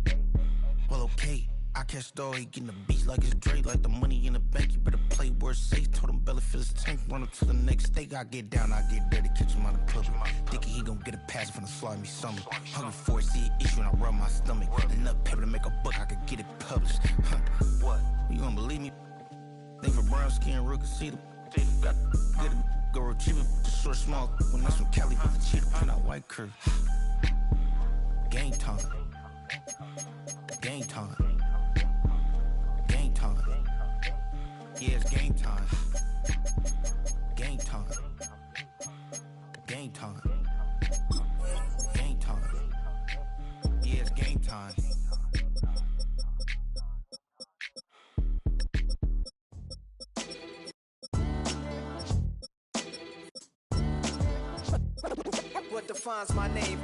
well, okay. I catch the dog, he getting the beats like it's Dre, like the money in the bank. You better play where it's safe. Told him belly fill his tank, run up to the next steak. I get down, I get dirty, catch him on the public. Thinking he gon' get a pass from the slimy stomach. Hungry for it, see an issue and I rub my stomach. Enough paper to make a book, I could get it published. What? You don't believe me? Think for brown skin, real can see the got get it, go retrieve it, just short small. When that's from Cali, but the cheetah print out white curve. Game time. Game time. Game time. Yeah, it's game time. Game time. Game time. Game time. Yeah, it's game time. What defines my name?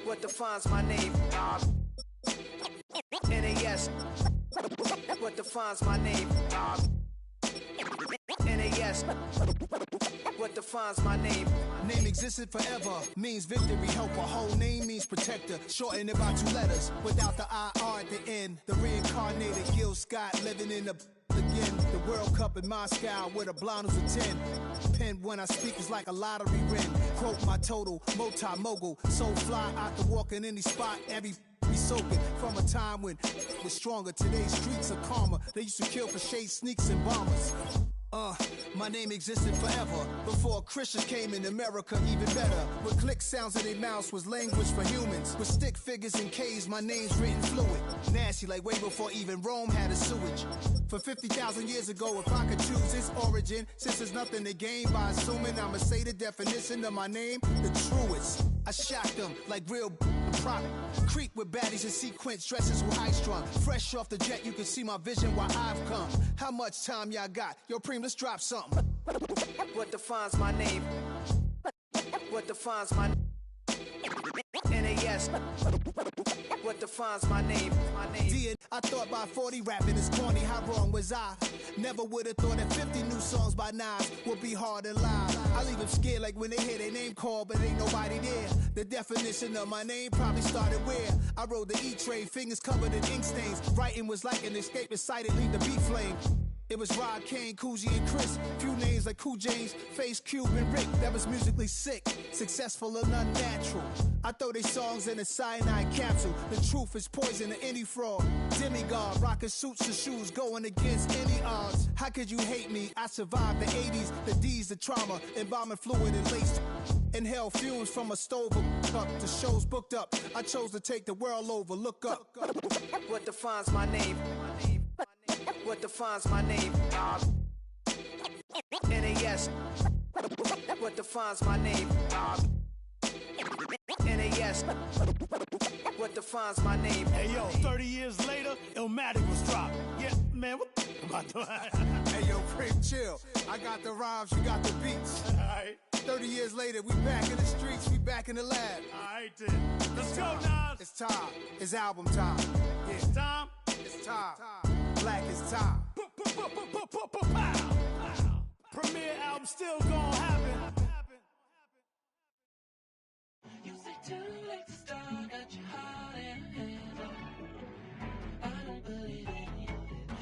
What defines my name? NAS. What defines my name? NAS. What defines my name? Name existed forever, means victory, helper. Whole name means protector, shorten it by 2 letters. Without the IR at the end, the reincarnated Gil Scott living in the again. The World Cup in Moscow with a blonde who's a 10. Pen when I speak is like a lottery win. Quote my total, multi-mogul. So fly out to walk in any spot, every be soaking from a time when was stronger. Today's streets are calmer. They used to kill for shade sneaks and bombers. My name existed forever. Before Christians came in America, even better. With click sounds in their mouths was language for humans. With stick figures and K's, my name's written fluid. Nasty like way before even Rome had a sewage. For 50,000 years ago, if I could choose its origin, since there's nothing to gain by assuming, I'ma say the definition of my name, the truest. I shocked them like real prop. Creep with baddies in sequence, dresses with high strung. Fresh off the jet, you can see my vision while I've come. How much time y'all got? Yo, Preem, let's drop something. What defines my name? What defines my NAS? What defines my name? Did I thought by 40 rapping is corny? How wrong was I? Never would have thought that 50 new songs by Nas would be hard to lie. I leave them scared like when they hear their name called, but ain't nobody there. The definition of my name probably started where I rode the E-train, fingers covered in ink stains. Writing was like an escape inside it, leave the beat flame. It was Rod, Kane, Coogee, and Chris. Few names like Cool James, Face, Cube, and Rick. That was musically sick, successful and unnatural. I throw these songs in a cyanide capsule. The truth is poison to any fraud. Demigod, rocking suits and shoes, going against any odds. How could you hate me? I survived the 80s, the D's, the trauma, embalming fluid and laced. Inhale fumes from a stove up to shows booked up. I chose to take the world over. Look up. What defines my name? What defines my name? NAS. What defines my name? NAS. What defines my name? Hey yo, 30 years later, Illmatic was dropped. Yeah, man, what about that? Hey yo, Preem, chill. I got the rhymes, you got the beats. Alright. 30 years later, we back in the streets, we back in the lab. Alright then. Let's go, Nas. It's time. It's album time. Yeah. It's time. It's time. Black is time. Premiere album still gonna happen. You say too late to start, got your heart in a hand. I don't believe it.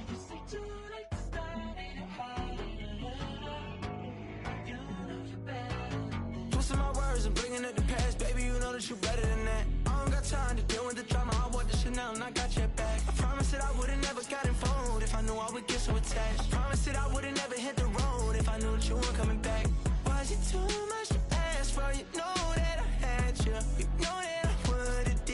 You say too late to start, ain't your heart in a hand. You know you're better. Twisting my words and bringing it to pass, baby. You know that you're better than that. I don't got time to deal with the drama. I want the Chanel and I got your back. I promise that I would've never got involved if I knew I would get so attached. I promise that I would've never hit the road if I knew that you weren't coming back. Was it too much to ask for? You know that I had you. You know that I would've did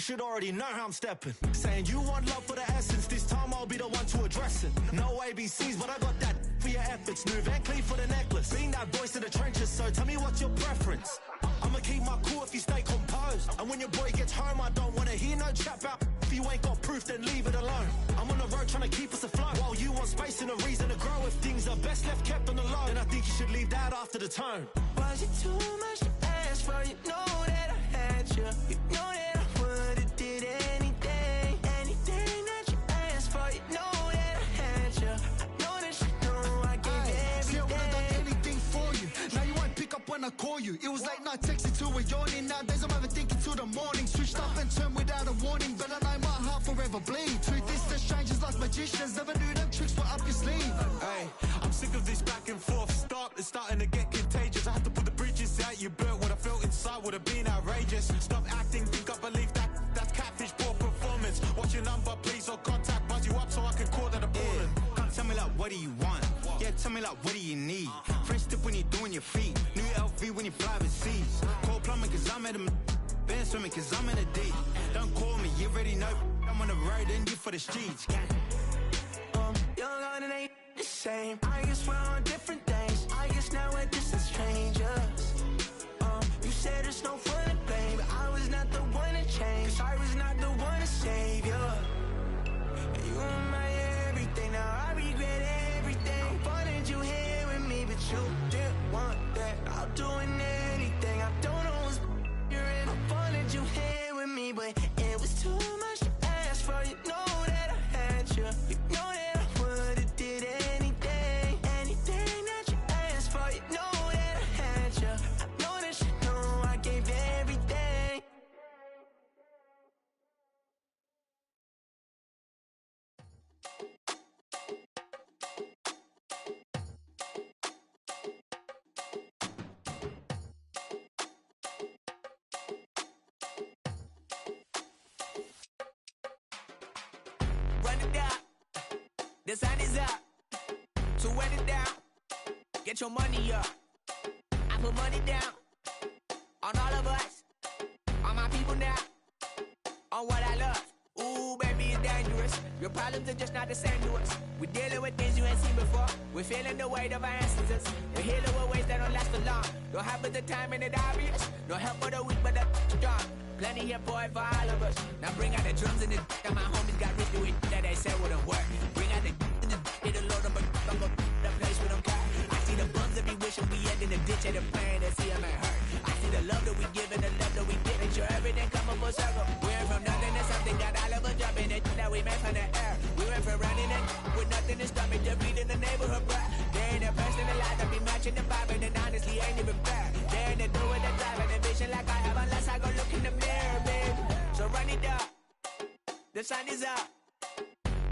should already know how I'm stepping. Saying you want love for the essence, this time I'll be the one to address it. No ABCs, but I got that for your efforts. New Van Cleef for the necklace. Being that voice in the trenches, so tell me what's your preference. I'ma keep my cool if you stay composed. And when your boy gets home, I don't wanna hear no chat about if you ain't got proof, then leave it alone. I'm on the road trying to keep us afloat, while you want space and a reason to grow. If things are best left kept on the low, then I think you should leave that after the tone. Was it too much to ask for? You know that I had you. You know that I would've did anything. Anything that you asked for. You know that I had you. I know that you know I gave everything. See, I would've done anything for you. Now you won't pick up when I call you. It was late night texting till we're yawning. Nowadays I'm overthinking till the morning. Switched up and turned without a warning, but I know my heart forever bleed. Truth is that strangers like magicians never knew them tricks were up your sleeve. Hey, I'm sick of this back and forth. It's starting to get contagious. I have to put the bridges out you built. What I felt inside would have been outrageous. Stop acting, think I believe that's catfish, poor performance. What's your number, please, or contact, buzz you up so I can call that appalling. Come tell me like, what do you want? Yeah, tell me like, what do you need? French tip when you're doing your feet. New LV when you fly overseas. Call plumbing cause I'm at a been swimming cause I'm in a D. Don't call me, you already know I'm on the road and you for the streets. Young and ain't the same. I guess we're on different things. I guess now we're distant strangers. You said it's no fun to blame, but I was not the one to change. 'Cause I was not the one to save you. You were my everything, now I regret everything. I wanted you here with me, but you didn't want that. I'm doing anything, I don't know what's you're in. I wanted you here with me, but it was too much to ask for. You know that I had you. You know that I would've did anything. Anything that you asked for. You know that I had you. I know that you know I gave everything. Run it down, the sun is up. So run it down, get your money up. I put money down on all of us, on my people now, on what I love. Ooh, baby, it's dangerous. Your problems are just not the same to us. We're dealing with things you ain't seen before. We're feeling the weight of our ancestors. We're healing with ways that don't last for long. Don't have the time and it obvious. No help for the weak, but the strong. Plenty here for it for all of us. Now bring out the drums and the and my homies got rich doing that they said wouldn't work. Bring out the and the hit a load of I'm gonna the place with them car. I see the bums that be wishing we end in the ditch and the pain that see them ain't hurt. I see the love that we give and the love that we get. Make sure everything come up full circle. We went from nothing to something, got all of us jumping it that we made from the air. We went from running it with nothing to stomach, just beating the neighborhood bruh. They ain't the person alive that be matching the vibe, and then honestly ain't even fair. They ain't the do with the drive and the vision like I have unless I go look in the mirror, baby. So run it up, the sun is up.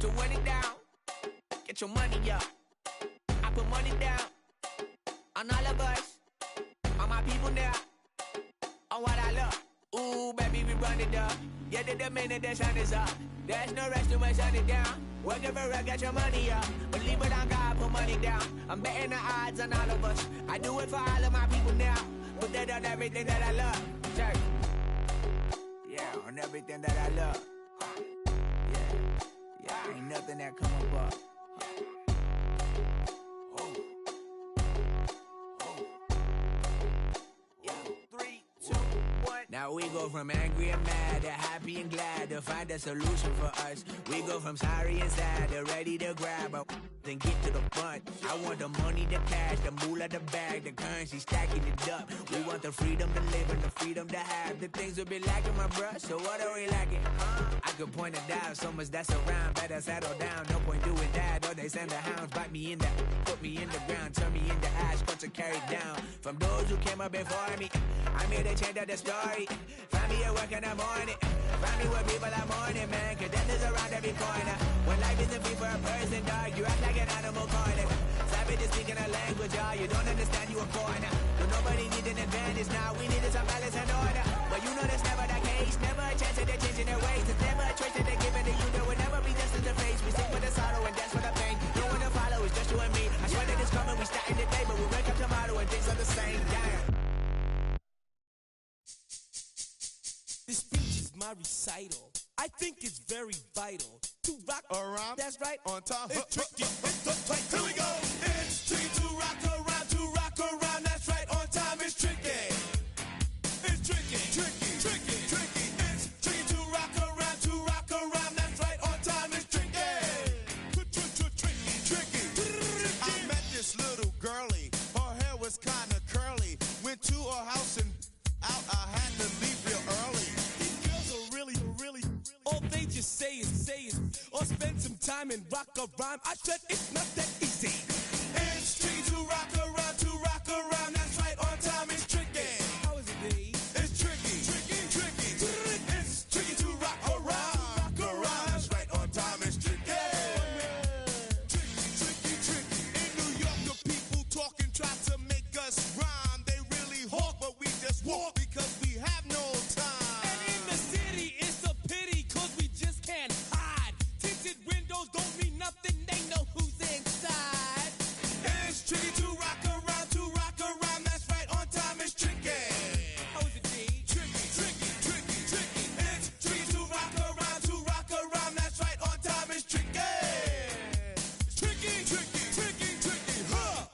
To run it down, get your money up. I put money down on all of us, on my people now, on what I love. Ooh, baby, we run it up. Yeah, the minute the sun is up, there's no rest to my sun it down. Working for real, get your money up. Believe it on God, put money down. I'm betting the odds on all of us. I do it for all of my people now. Put that on everything that I love. Check. Yeah, on everything that I love. Yeah, ain't nothing that come up. Now we go from angry and mad to happy and glad to find a solution for us. We go from sorry and sad to ready to grab a then get to the front. I want the money, the cash, the moolah, the bag, the currency, stacking it up. We want the freedom to live and the freedom to have. The things will be lacking, my bruh, so what are we lacking? I could point it out, so much that's around. Better settle down, no point doing that. Or they send the hounds, bite me in the, put me in the ground, turn me into ash, got to carry down. From those who came up before me, I'm here to change up the story. Find me at work in the morning, find me where people are mourning, man, cause death is around every corner. When life isn't free for a person, dog, you act like an animal corner. Savage is speaking a language, y'all, you don't understand, you a foreigner. But nobody needs an advantage now, we needed some balance and order. But you know that's never the case, never a chance that they're changing their ways. There's never a choice that they're giving to you, there will never be justice to face. We sing for the sorrow and dance for the pain. No one to follow, it's just you and me. I swear that it's coming, we starting today, but we wake up tomorrow and things are the same. Damn. This speech is my my recital. I think it's very vital to rock around. That's right, on time. It's tricky. Here we go. It's tricky to rock around, that's right, on time. It's tricky. It's tricky, tricky, tricky, tricky. It's tricky to rock around, that's right, on time. It's tricky. Tricky, tricky. I met this little girlie. Her hair was kinda curly. Went to her house and out. I had to leave real early. These girls are really, all they just say is, or spend some time and rock a rhyme. I said it's not that easy. It's tricky to rock around, that's right, on time. It's tricky. How is it, B? It's tricky, tricky, tricky. It's tricky to rock around, that's right, on time. It's tricky. Tricky, tricky. In New York, the people talking try to make us rhyme. They really hawk, but we just walk because we have no time. And in the city, it's a pity, cause we just can't hide. Tinted windows don't mean nothing, they know who's inside. It's tricky to rock around, that's right, on time. It's tricky. How is it, D? Tricky, tricky, tricky, tricky. It's tricky to rock around, that's right, on time. It's tricky. Tricky, tricky, tricky, tricky, huh?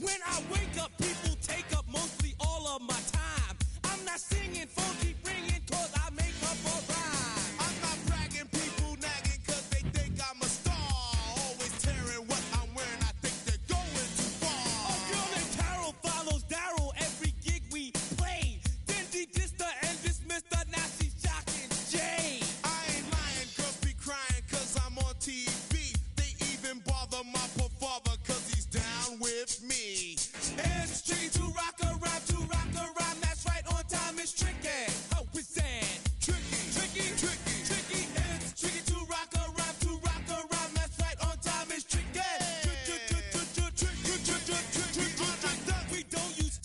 When I wake up, people take up mostly all of my time. I'm not singing, phone keep ringing, cause I make up a rhyme. I'm not bragging, people nagging cause they think I'm a star. Always tearing what I'm wearing, I think they're going too far. A girl named Carol follows Daryl every gig we play. Then she dissed her and dismissed her, now she's shocking Jay. I ain't lying, girls be crying cause I'm on TV. They even bother my poor father cause he's down with me. It's tricky to rock around, that's right, on time. It's tricky. How is that? Tricky, Tricky, tricky, tricky. It's tricky to rock around, that's right, on time. It's tricky. We don't use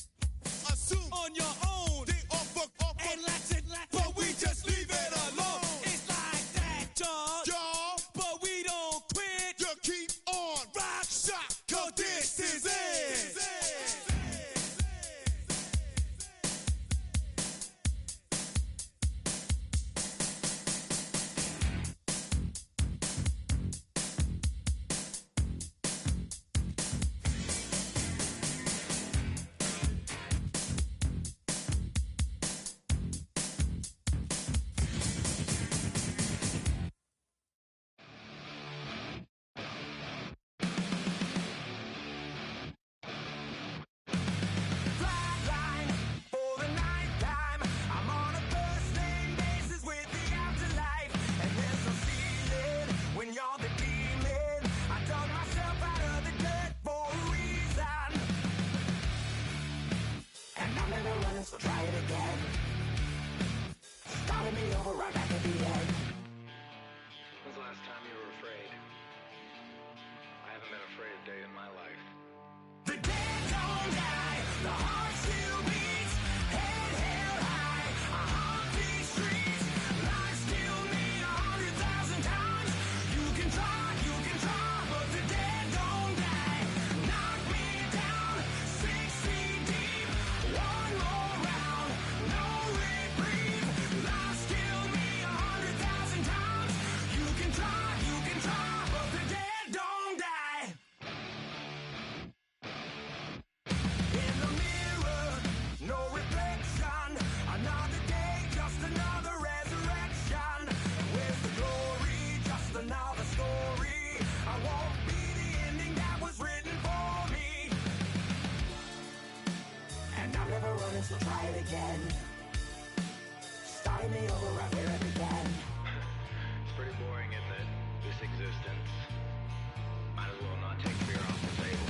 assume on your own. they offer, And latch, but we just leave it alone. It's like that, y'all. But we don't quit. you keep on. Rock, shock, cause this is it. Flatline for the night time. I'm on a first name basis with the afterlife, and there's no ceiling when you're the demon. I dug myself out of the dirt for a reason, and I'm never running, so try it again. Starting me over right back at the end. When's the last time you were afraid? I haven't been afraid a day in my life. The dead don't die, the heart still beats, head held high, I haunt these streets, lies kill me 100,000 times. You can try, but the dead don't die. Knock me down 6 feet deep, one more round, no reprieve. Lies kill me 100,000 times. You can try, but the dead don't die. In the mirror, no reflection. Another day, just another resurrection. Where's the glory? Just another story. I won't be the ending that was written for me. And I'm never running, so try it again. Starting me over right where I began. It's pretty boring, isn't it? This existence. Might as well not take fear off the table.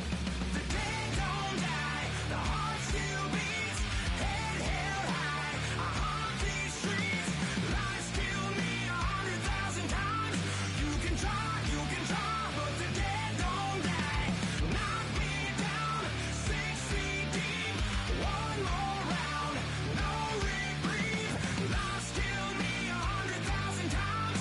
The dead don't die, the heart still beats, head held high. I haunt these streets, lies kill me 100,000 times. You can try, but the dead don't die. Knock me down 6 feet deep, one more round, no reprieve. Lies kill me 100,000 times.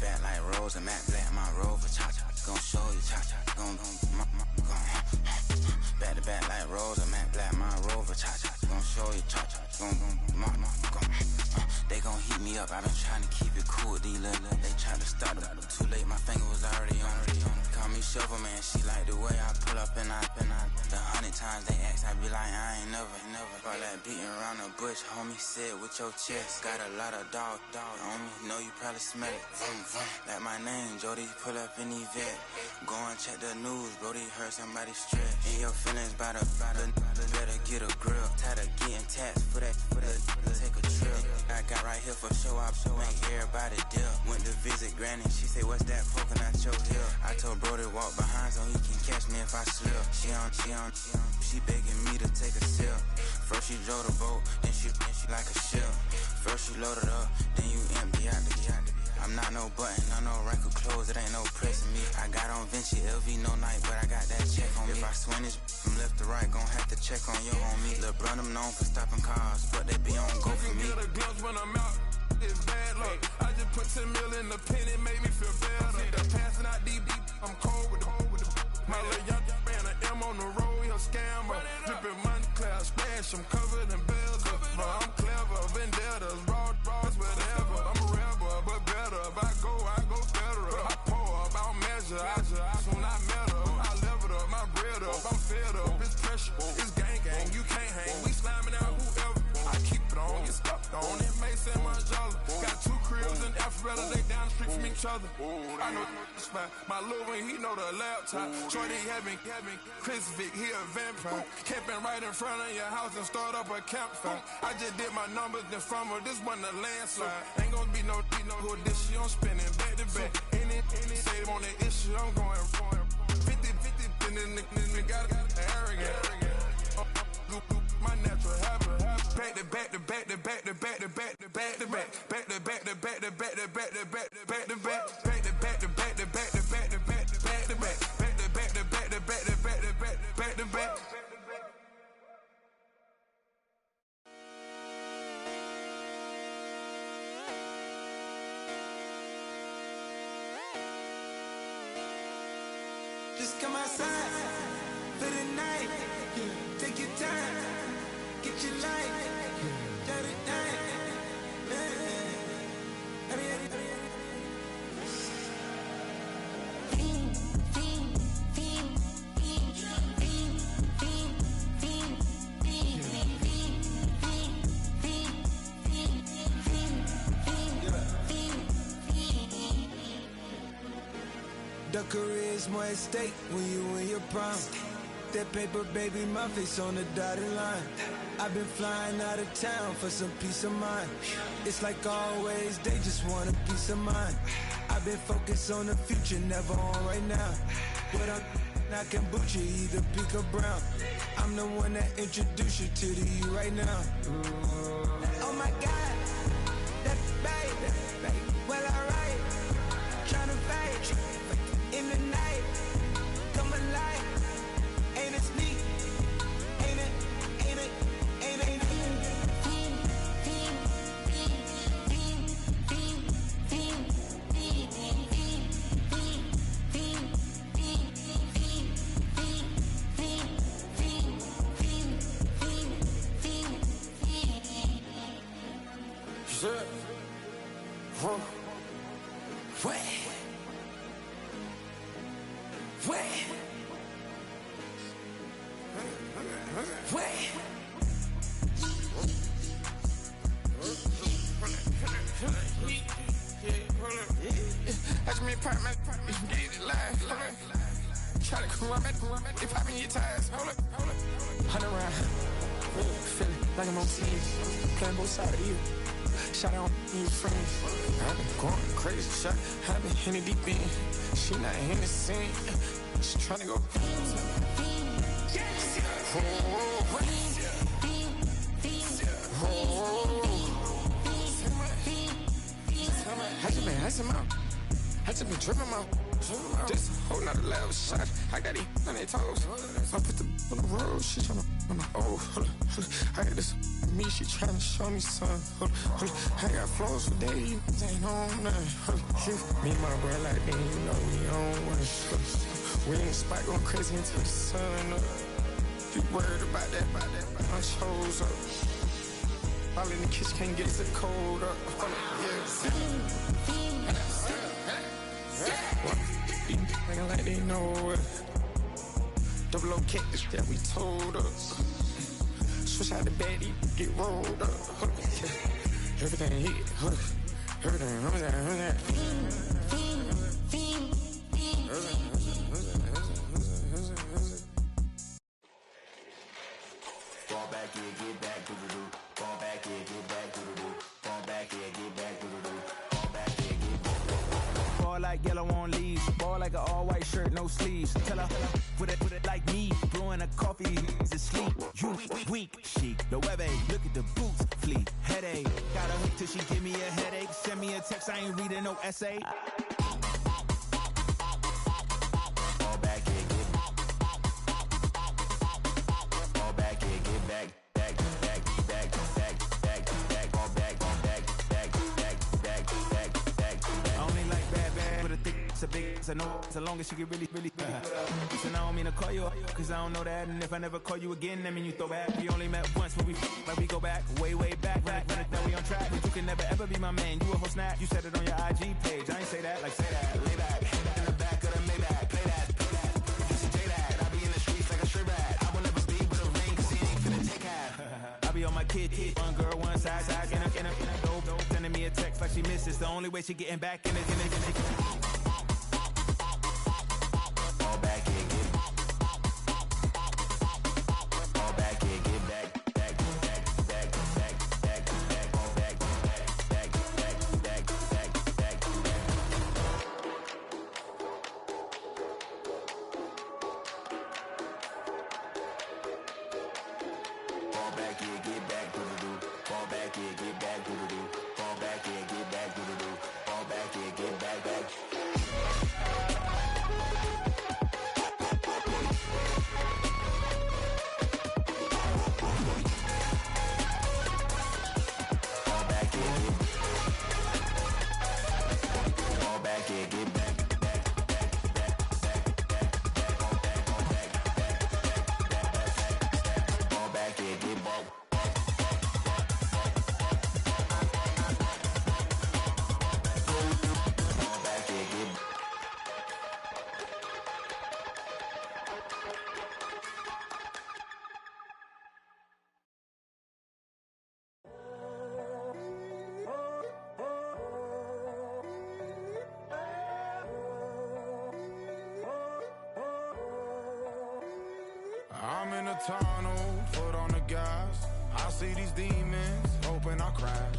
back like Rose and Matt Black, my Rover, cha-cha, gon' show you, cha-cha, gon' back to back like Rose and Matt Black, my Rover, cha-cha, gon' show you, cha-cha, gon' they gon' heat me up, I been trying to keep it cool with these little, they try to start it, too late, my finger was already on, call me Shovel Man, she like the way I pull up and I, the 100 times they ask, I be like, I ain't never, all that beating around the bush, homie, say it with your chest, got a lot of dog on me, know you probably smell it, like my name, Jody, pull up in the vet, go and check the news, Brody heard somebody stretch, in your feelings by the, better get a grill, tired of getting taxed for that, take a trip, I got right here for show up, make everybody dip, went to visit Granny, she say, what's that poking out your heel, I told Brody walk behind so he can catch me if I slip, she begging me to take a sip, first she drove the boat, then she like a ship, first you load it up, then you empty out the I'm not no button, no rack of clothes, it ain't no pressing me. I got on Vinci, LV, no night, but I got that check on me. If I swing this from left to right, gon' have to check on your homie. Lil' Brun, I'm known for stopping cars, but they be on go for me. Get a glimpse when I'm out, it's bad luck. I just put 10 mil in the pen, it made me feel better. The passing out deep, I'm cold with the my little young man, an M on the road, he a scammer. Drippin' money, cloud splash, I'm covered in bells. I'm clever, vendettas, raw, whatever. I'm a rebel, but better. If I go better. I pour up, I don't measure. I soon I met her. I leveled up, my bread up. I'm fed up, it's pressure. It's gang, you can't hang. We slamming out whoever. I keep it on, get stuck on. It may say Margiela. Got 2 cribs in Alpharetta, they down the street from each other. I know it's fine. My little one, he know the laptop. Shorty having Chris Vick, he a vampire. Camping right in front of your house and start up a campfire. I just did my numbers in front of this one a landslide. Ain't gonna be no who this shit, I'm spinning back to back. Any say on the issue, I'm going 50, and then the got arrogant. My natural habit. Back to back to back to back to back to back to back to back. Back to back to back to back to back to back to back to back. Back to back to back to back to back to back to back to back. Back to back to back to back to back to back to back. Just come outside for the night. Take your time, get your life. Shut it down. The career's more at stake when you in your prime. That paper, baby, my face on the dotted line. I've been flying out of town for some peace of mind. It's like always, they just want a peace of mind. I've been focused on the future, never on right now. But I can boot you either pink or brown. I'm the one that introduced you to the you right now. Oh my God, that's baby. Well, alright, tryna fight in the night, come alive. Ain't it sneak? Ain't it? Shit. Huh. Wait. That's me, part man. Get it live. Try to come up, they popping your tires. Hold up. 100 round. Feeling like I'm on TV. Playing both sides of you. Shout out on your friends. I've been going crazy. Shot. I've been in the deep end. She not in the scene. She tryna go. I just been tripping my. This whole nother level shot. I got these on their toes. I put the on the road. She tryna. Oh, hold on. I got this me. She tryna show me some. I got flows for days. Ain't on nothing. Me and my bro like me. You know we on one. We ain't spike going crazy until the sun up. You worried about that? My chose up. All in the kitchen can't get it cold up. Nigga like they know it. Double O cactus that we told us. Switch out the baddie, get rolled up. Everything hit, everything. Fall back here, get back, doo-doo-doo. Fall back here, get back, doo-doo-doo. Fall back here, get back, doo-doo-doo. Fall back here, get back. Ball like yellow on leaves. Ball like an all-white shirt, no sleeves. Tell her, put it like me. Blowing a coffee, he's asleep. You weak, chic. No webe, look at the boots, fleet. Headache, got a hook till she give me a headache. Send me a text, I ain't reading no essay. Fall back here, get back. Fall back here, get back. It's a big, it's a no, as long as you get really Listen, I don't mean to call you up, cause I don't know that. And if I never call you again, that mean you throw back. We only met once when we like we go back, way back. Now we on track, but you can never ever be my man. You a whole snack, you said it on your IG page. I ain't say that, like say that, lay back. In the back of the Maybach, play that. Just say that, I be in the streets like a strip rat. I will never be with a ring, cause he ain't finna take half. I be on my kid, one girl, one side, in a dope, sending me a text like she misses. The only way she getting back in it. I'm in a tunnel, foot on the gas. I see these demons, hoping I crash.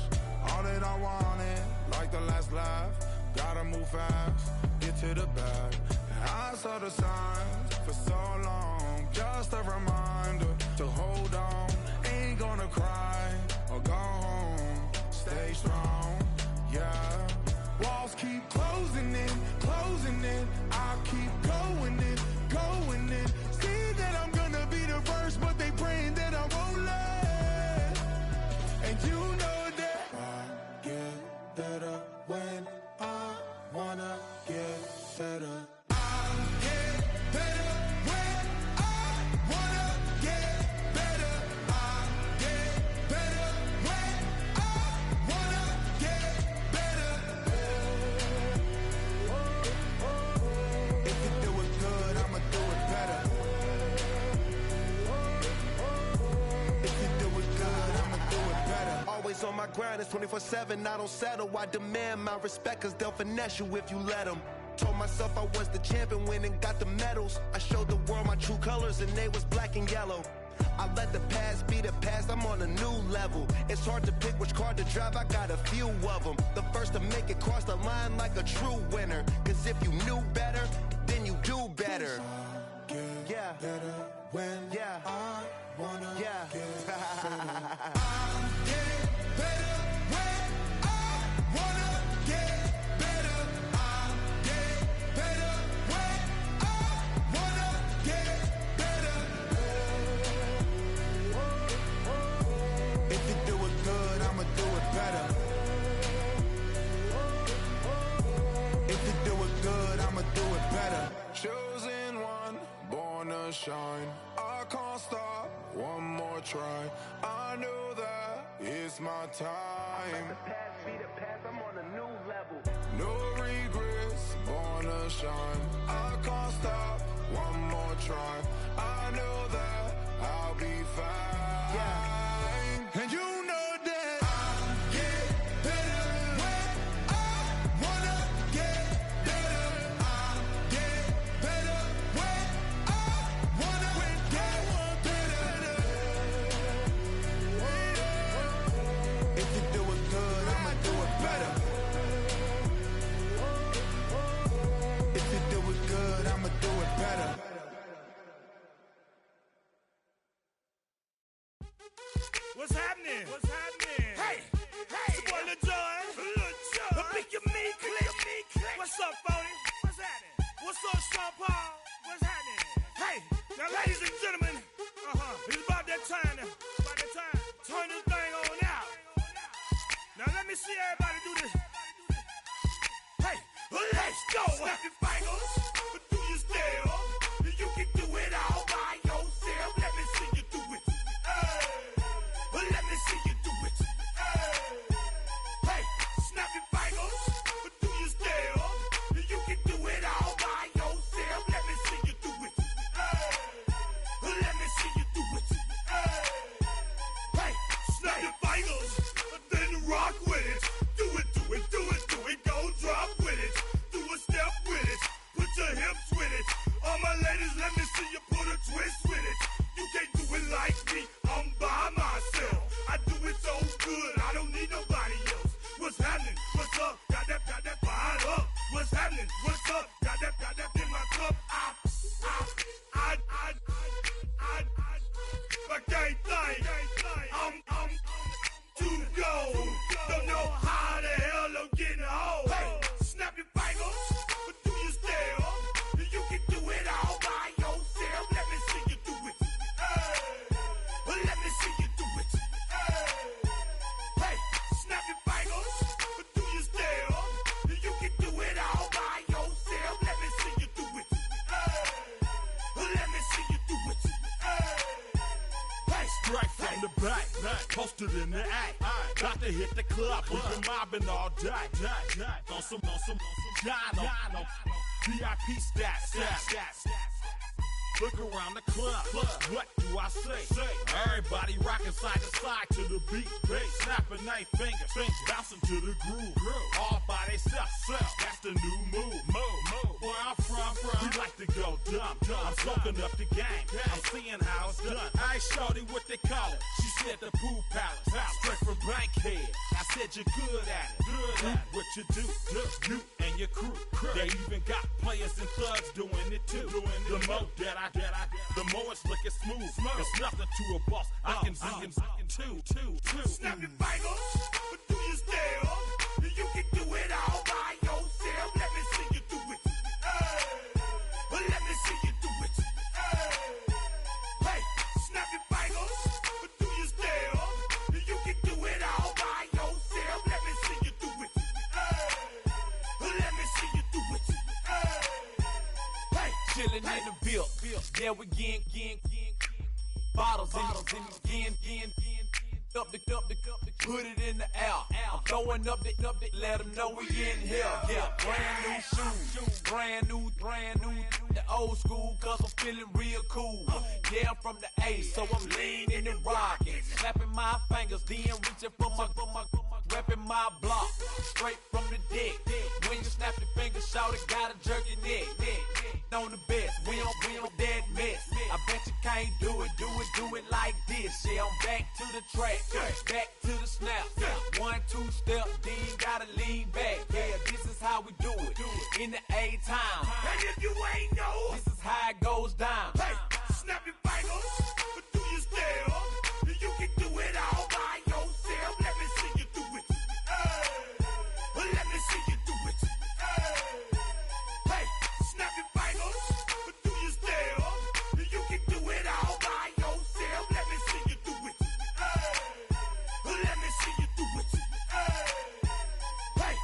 All that I wanted, like the last laugh. Gotta move fast, get to the bag. And I saw the signs for so long. Just a reminder to hold on. Ain't gonna cry or go home. Stay strong, yeah. Walls keep closing in. I keep going in. See that I'm gonna be the first, but they praying that I won't let. And you know that I get better when I wanna get better. I get better when I wanna get better. I get better when I wanna get better. If you do it good, I'ma do it better. If you do it good, I'ma do it better. Always on my grind, it's 24/7, I don't settle. I demand my respect, cause they'll finesse you if you let them. Told myself I was the champion, went and got the medals. I showed the world my true colors and they was black and yellow. I let the past be the past, I'm on a new level. It's hard to pick which car to drive, I got a few of them. The first to make it cross the line like a true winner. Cause if you knew better, then you do better. Yeah. Better when I wanna get better when I wanna get better. I time. The past be the past, I'm on a new level. No regrets, born to shine. I can't stop, one more try. I know that I'll be fine. Yeah. And you know that I get better when I wanna get better. I get better when I wanna get better. If you do it good, I'ma do it better. If you do it good, I'ma do it better. What's happening? What's happening? Hey, it's your boy Lil Jon. The Pick Your Me Click. What's up, Phony? What's happening? What's up, Sean Paul? What's happening? Hey, now ladies and gentlemen, it's about that time. Turn this thing on out. Now let me see everybody do this. Hey, let's go. Snap your fingers, but do you still? You can do it all by yourself. Let me see you do it. Let me see you do it. Hey, snap your fingers, but do you still? You can do it all by yourself. Let me see you do it. Let me see you do it. Hey, snap your fingers, then rock with it. Do it, do it, do it, do it. Go drop with it. Do a step with it. Put your hips with it. All my ladies, let me see you put a twist with it. You can't do it like me. I'm by myself. I do it so good. I don't need nobody else. What's happening? What's up? Got that fired up. What's happening? What's up? Got that in my cup. I can't think. I'm too go. Don't know how the hell I'm getting home. Hey, snap your fingers, but do you still? You can do it all by yourself. Let me see you do it. Let me see you do it. Hey, snap your fingers, but do you still? You can do it all by yourself. Let me see you do it. Let me see you do it. Hey, straight from the back, posted in the act. Got to hit the club, we've been mobbing all day. On some Jono, VIP stats. Look around the club, what do I say? Everybody rocking side to side to the beat. Snapping their fingers, bouncing to the groove. All by themselves, that's the new move. Where I'm from, we like to go dumb. I'm soaking up the game, I'm seeing how it's done. I ain't shorty what they call it. She said the pool palace, straight from Bankhead. I said you're good at it. What you do, you and your crew. They even got players and thugs doing it too. The more that the more it's looking smooth. It's nothing to a boss. I can two. Snap your fingers, but do you still? You can do it all by yourself. Let me see you do it. Let me see you do it. Hey, snap your fingers, but do you still? You can do it all by yourself. Let me see you do it. Let me see you do it. Hey, chillin' in the bill. Yeah, we getting bottles in again. Up the put it in the air. I'm throwing up the, let them know we in here. Yeah, brand new shoes, brand new. The old school, cause I'm feeling real cool. Yeah, I'm from the 80s, so I'm leaning and rocking. Snapping my fingers, then reaching for my repping my block. Straight from the deck. When you snap your fingers, shout it, gotta jerk your neck. On the best, we don't that mess. I bet you can't do it like this. Yeah, I'm back to the track, back to the snap. 1, 2 step, then you gotta lean back. Yeah, this is how we do it in the A-time. And if you ain't know, this is how it goes down. Hey, snap your fingers, but do you still? You can do it all by yourself. Let me see you do it. Let me see you do it. Hey, snap your fingers, but do you still? You can do it all by yourself. Let me see you do it. Let me see you do it. Hey.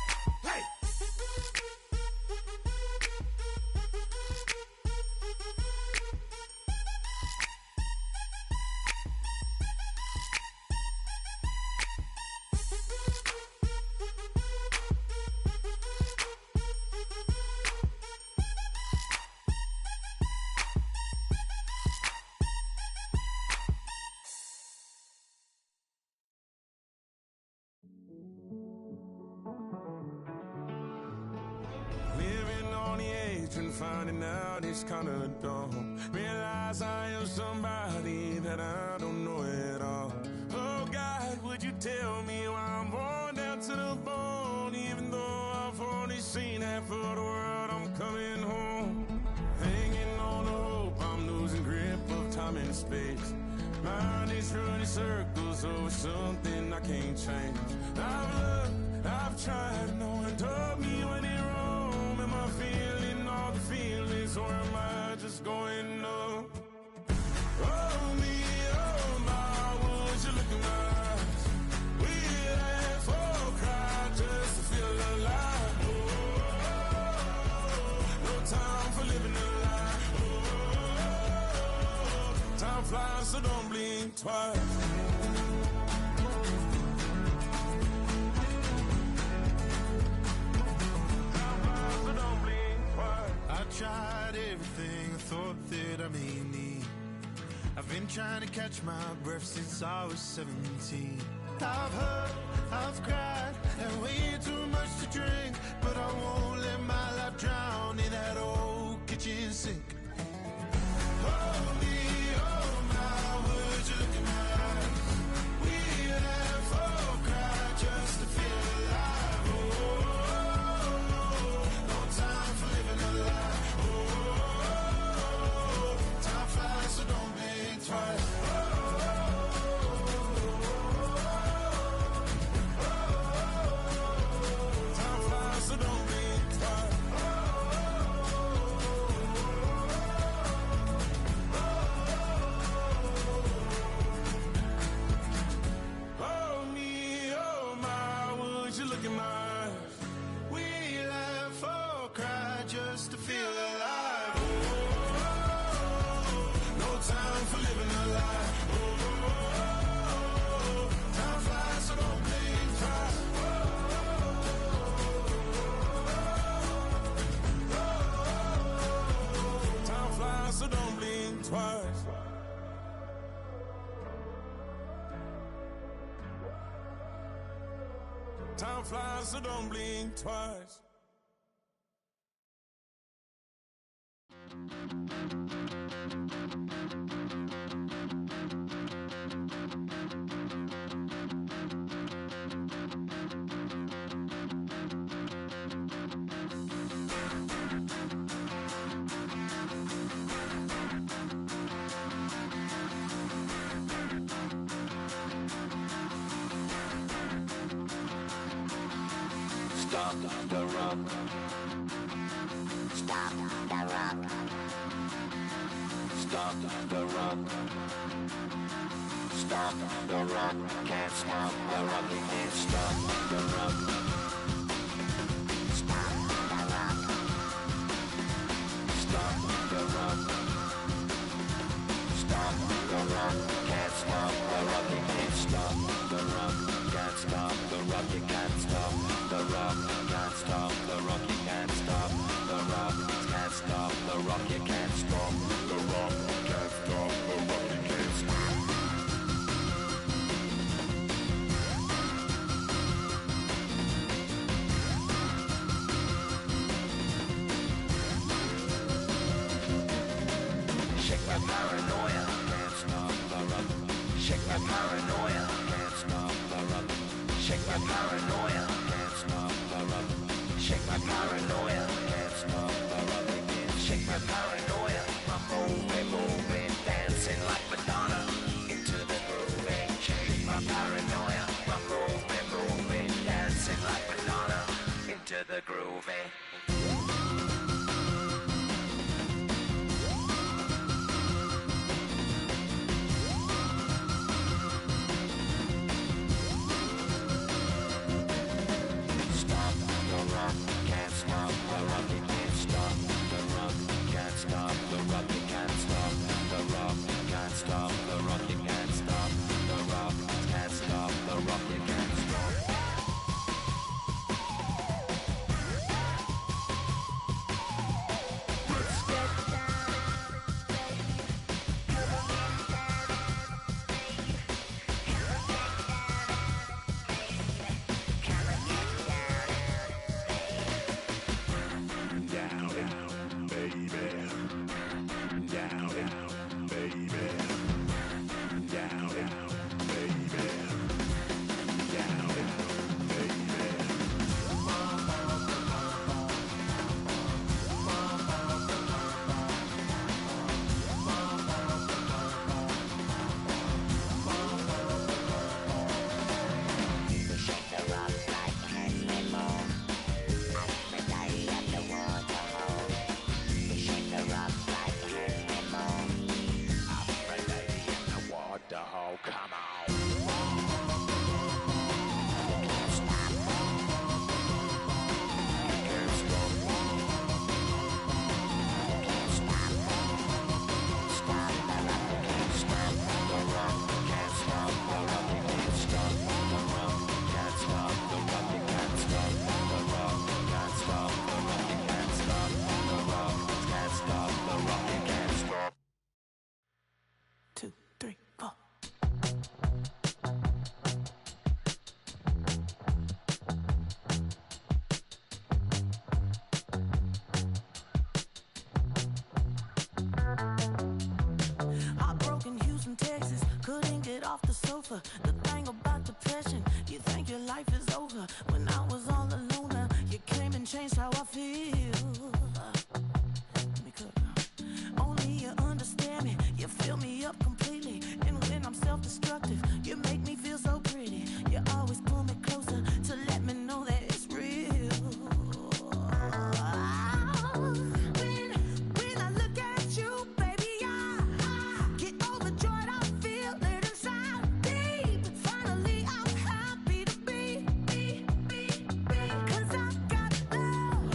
finding out it's kinda dumb. Realize I am somebody that I don't know at all. Oh God, would you tell me why I'm worn down to the bone? Even though I've only seen half of the world, I'm coming home. Hanging on the hope, I'm losing grip of time and space. Mind is running circles over something I can't change. I've looked, I've tried, no one told me when it wrong. Am I feeling all the feelings, or am I just going up? Oh me, oh my, would you look in my eyes? We laugh or cry just to feel alive. No time for living a lie. Time flies, so don't blink twice. I tried everything I thought that I may need. I've been trying to catch my breath since I was 17. I've hurt, I've cried, and way too much to drink, but I won't let my life drown in that old kitchen sink. Oh me, oh my, would you look in my eyes? We laugh or cry just to feel alive. Oh, no time for living a lie. Oh, time flies, so don't blink twice. Time flies, so don't blink twice. Oh me, oh my, would you look in my eyes? We laugh or cry just to feel alive. Oh, no time for living a lie. Oh, time flies, so don't blink twice. Time flies, so don't blink twice. Time flies, so don't blink twice. Stop the rock. Stop the rock. Stop the rock. Stop the rock. Can't stop the rock. You can't stop the rock. Stop the rock. Stop the rock. Stop the rock. Can't stop the rock. You can't stop the rock. Can't stop the rock. You can't stop the rock. Can't stop the rock. You can't stop the rock. Can't stop the rock. You can't stop the rock. Can't stop the rock. You can't stop. Shake my paranoia. Can't stop the rock. Shake my paranoia. Can't stop the rock. Shake my paranoia. Can't stop the rock. Shake my paranoia. Can't stop the rock. Shake my paranoia. I'm moving, moving, dancing like Madonna into the groove. Shake my paranoia. I'm moving, moving, dancing like Madonna into the groove. over. The thing about depression, you think your life is over. When I was all alone, you came and changed how I feel. Let me cook. Only you understand me, you fill me up completely. And when I'm self-destructive, you make me feel so pretty. You always pull me closer to let me know that it's real. When I look at you, baby, I get overjoyed. I feel it inside deep. Finally, I'm happy to be. 'Cause I got love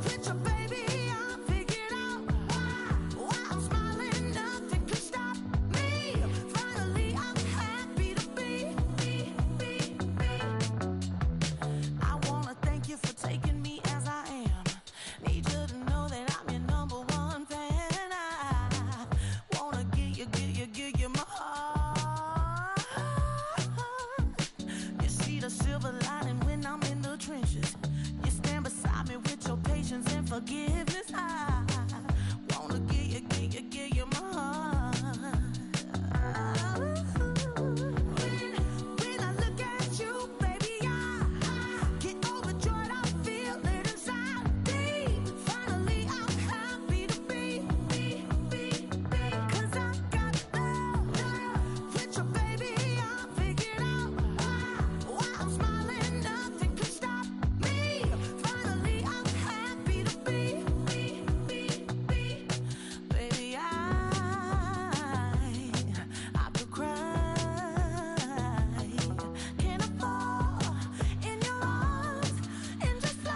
with your baby. I figured out why I'm smiling. Nothing can stop me. Finally, I'm happy to be. I wanna thank you for taking me as I am. Need you to know that I'm your number one fan. I wanna give you my heart. You see the silver lining when I'm in the trenches. You stand beside me with your patience and forgiveness. I wanna give you my heart. When I look at you, baby, I get overjoyed. I feel it inside deep. Finally, I'm happy to be. 'Cause I got love with your baby. I figured out why I'm smiling. Nothing can stop me. Finally, I'm happy to be. Baby, I could cry. Can I fall in your arms and just fly?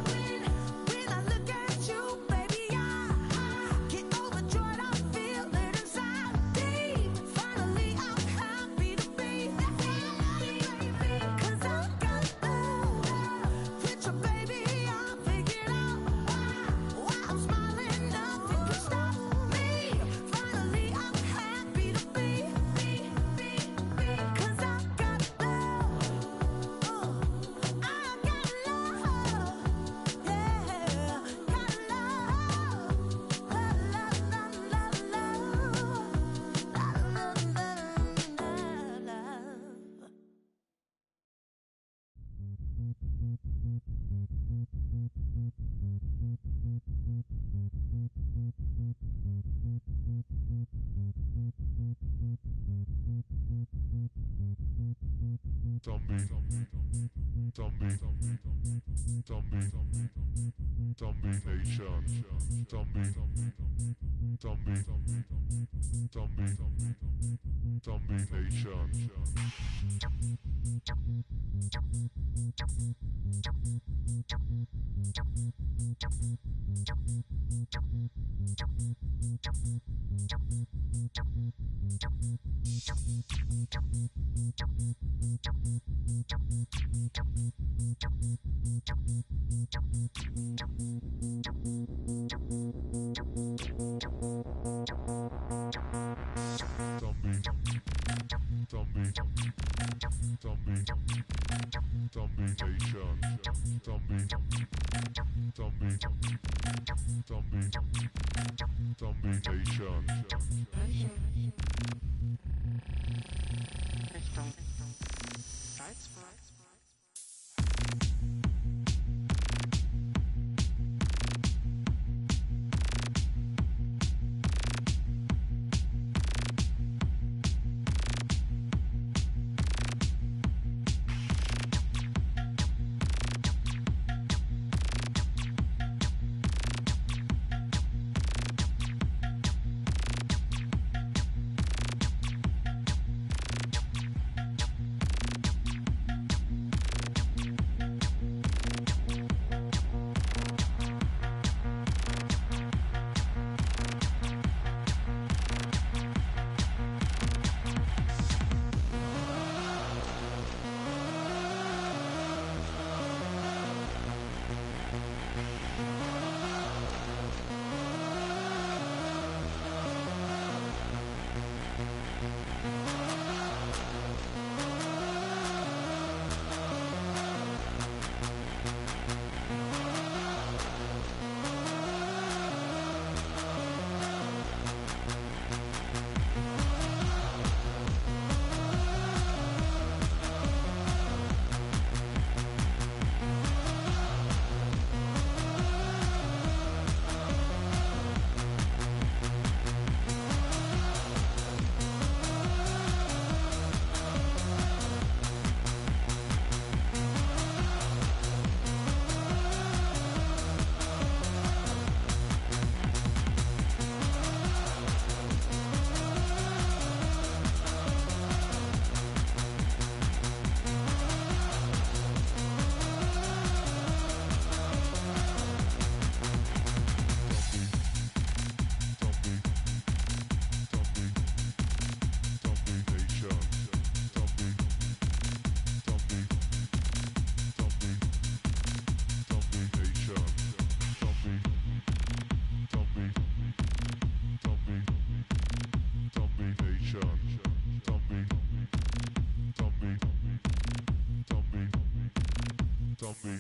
When I look at you, baby, I get overjoyed. I feel it inside deep. Finally, I'm happy to be. 'Cause I got love with your baby. I figured out why I'm smiling. Nothing can stop me. Finally, I'm happy to be. 'Cause I got love. I got love. Yeah, got love. Zombie Nation. Zombie Nation. Zombie.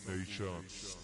Nations.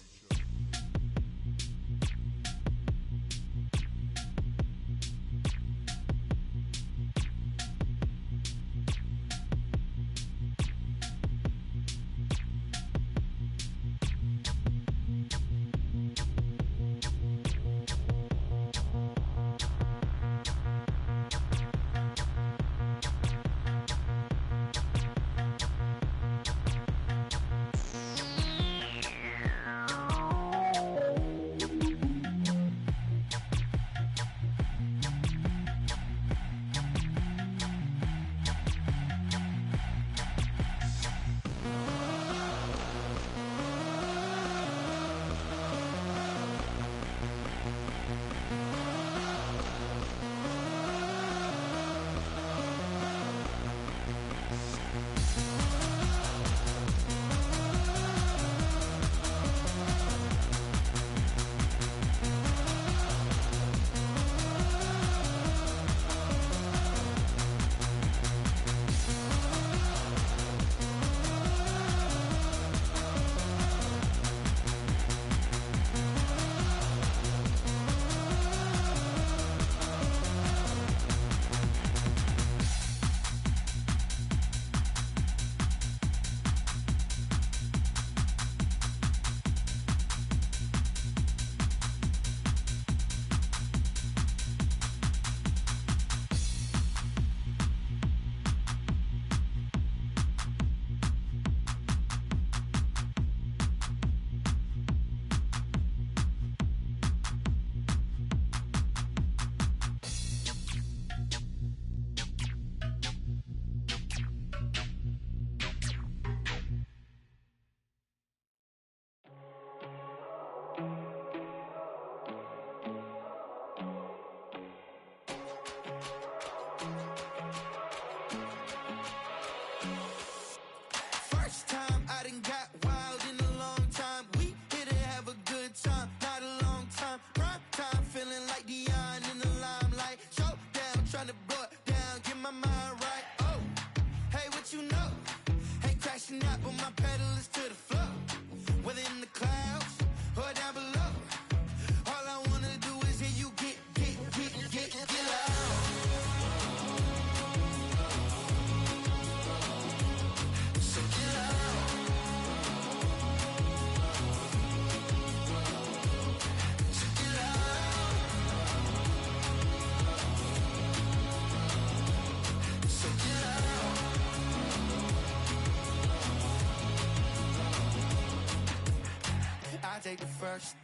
First time I done got wild in a long time. We here to have a good time, not a long time. Prime time, feeling like Dion in the limelight. Showdown, trying to blow it down, get my mind right. Oh, hey, what you know? Ain't crashing out, but my pedal is to the floor. Whether in the clouds or down below, all I wanna do is hear you get loud. So get loud. So get loud. So get loud. I take the first,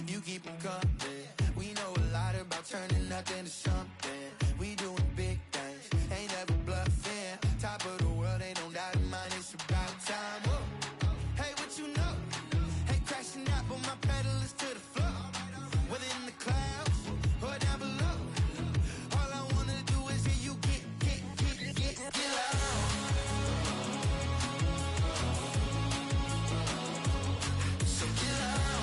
you keep them coming. We know a lot about turning nothing to something. We doing big things, ain't never bluffing. Top of the world, ain't no doubt in mind, it's about time. Whoa. Hey, what you know? Ain't crashing out, but my pedal is to the floor. Whether in the clouds or down below, all I wanna do is hear you get loud. So get loud.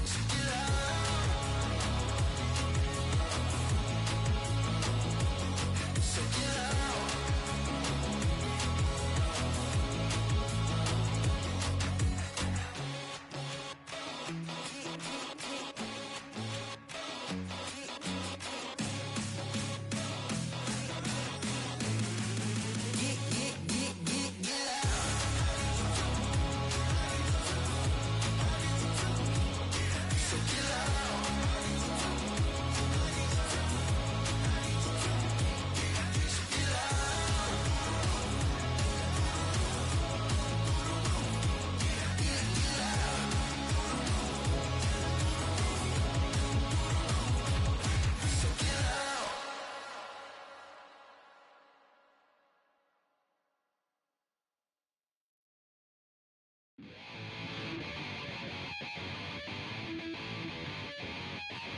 So get loud. So get loud.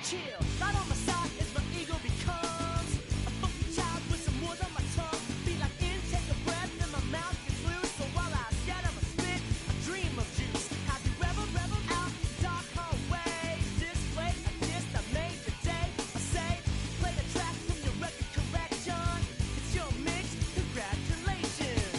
Chill, right on my side as my ego becomes a funky child with some words on my tongue. Feel like in, take a breath, and my mouth gets loose. So while I scatter my spit, I dream of juice. Have you ever out dark hallways? This way, like this, I made the day. I say, play the track from your record collection. It's your mix, congratulations.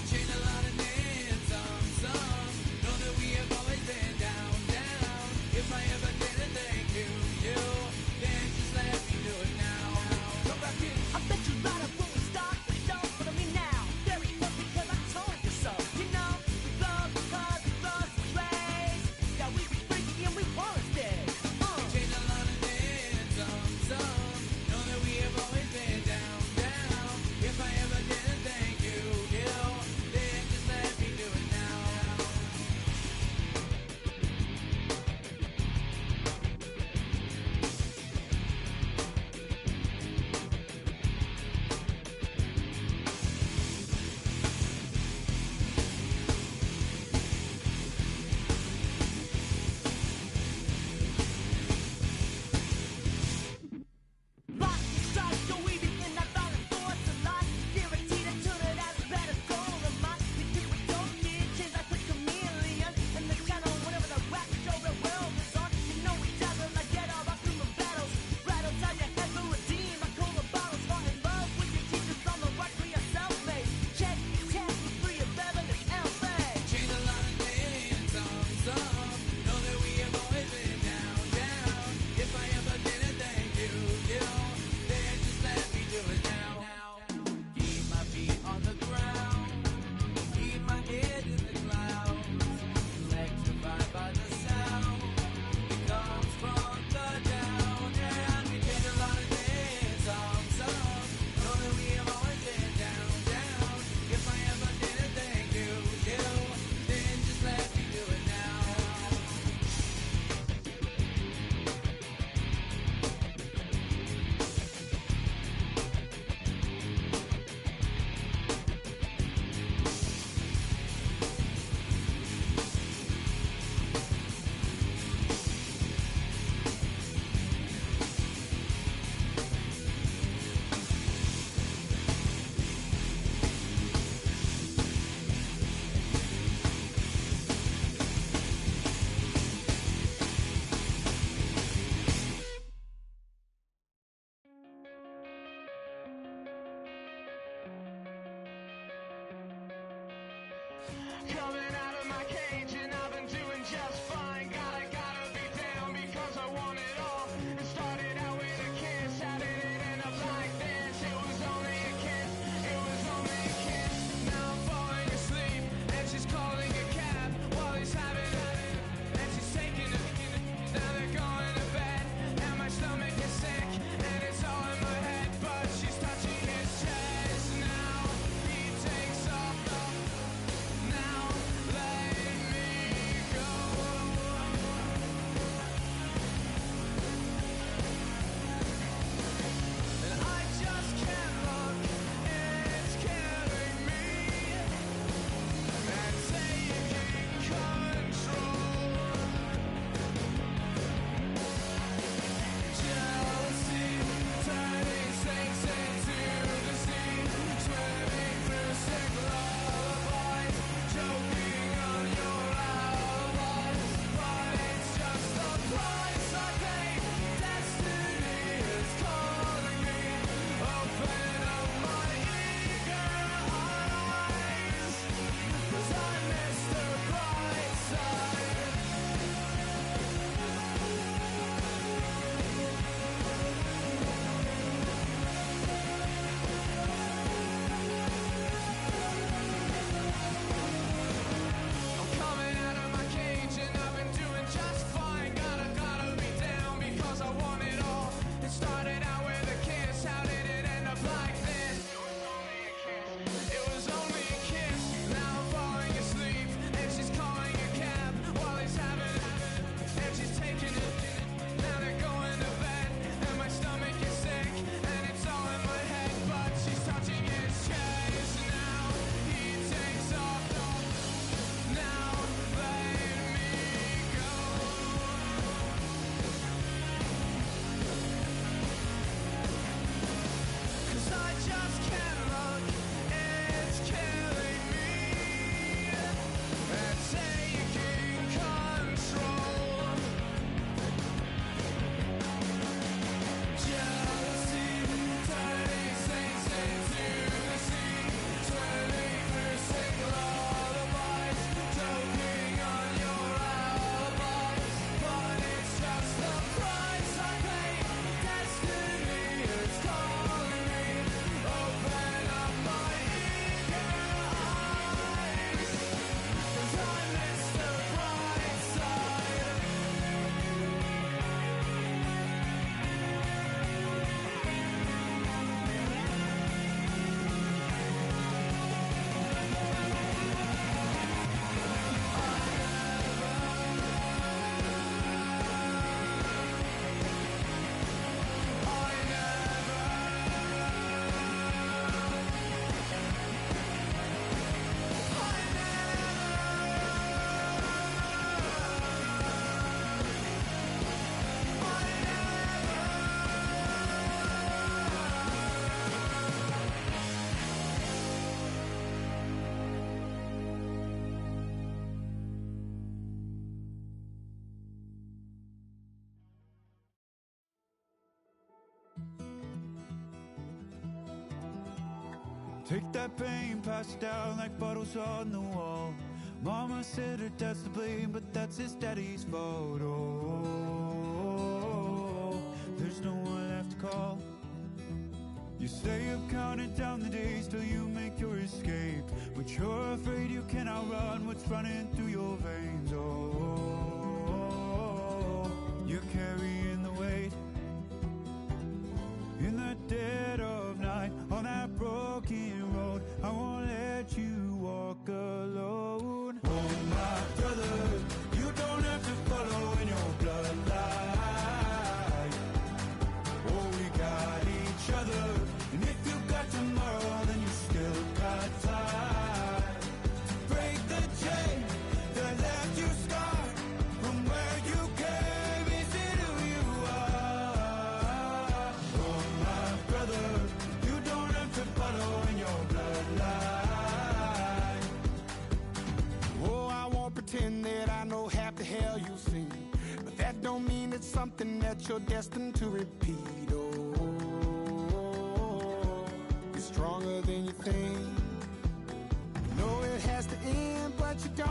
coming out of my cage and I've been doing just fine. Gotta be down because I want it all. It started out with a kiss, how did it end up like this? It was only a kiss, it was only a kiss. Now I'm falling asleep and she's calling a cab while he's having it, and she's taking it. Now they're going to bed and my stomach is sick and it's all in my head, but she's touching his chest. Now he takes off. Now let me go. And I just can't look, it's killing me and taking control. Jealousy turning snakes into the sea, swimming through sick lullabies, choking on your alibis. But it's just the price I pay. Destiny is calling me. Open up my eager eyes, 'cause I miss the bright side. I'm coming out of my cage and I've been doing just fine. Gotta be down because I want it all. It started out with a kiss, how did it end up like this? It was only a kiss. Now I'm falling asleep and she's calling a cab while he's having it, and she's taking it. Now they're going to bed and my stomach is sick and it's all in my head, but she's touching his chest. Now he takes off. Now let me go. 'Cause I just can't look, it's killing me and taking control. Jealousy turning saints into the sea, swimming through sick lullabies, choking on your alibis. But it's just the price I pay. Destiny is calling me. Open up my eager eyes, 'cause I miss the bright side. Take that pain, pass it down like bottles on the wall. Mama said her dad's to blame, but that's his daddy's fault. Oh, there's no one left to call. You stay up counting down the days till you make your escape, but you're afraid you cannot run what's running through your veins. Oh, you're carrying the weight in the dead of night on that broken road. I won't let you walk alone. Oh, my brother, you don't have to follow in your bloodline. Oh, we got each other, and if you got tomorrow, then you still got time. Break the chain that left you scarred from where you came into who you are. Oh, my brother, you don't have to follow in your bloodline. Oh, I won't pretend that I know half the hell you've seen, but that don't mean it's something that you're destined to repeat. Oh, you're stronger than you think. No, it has to end, but what you don't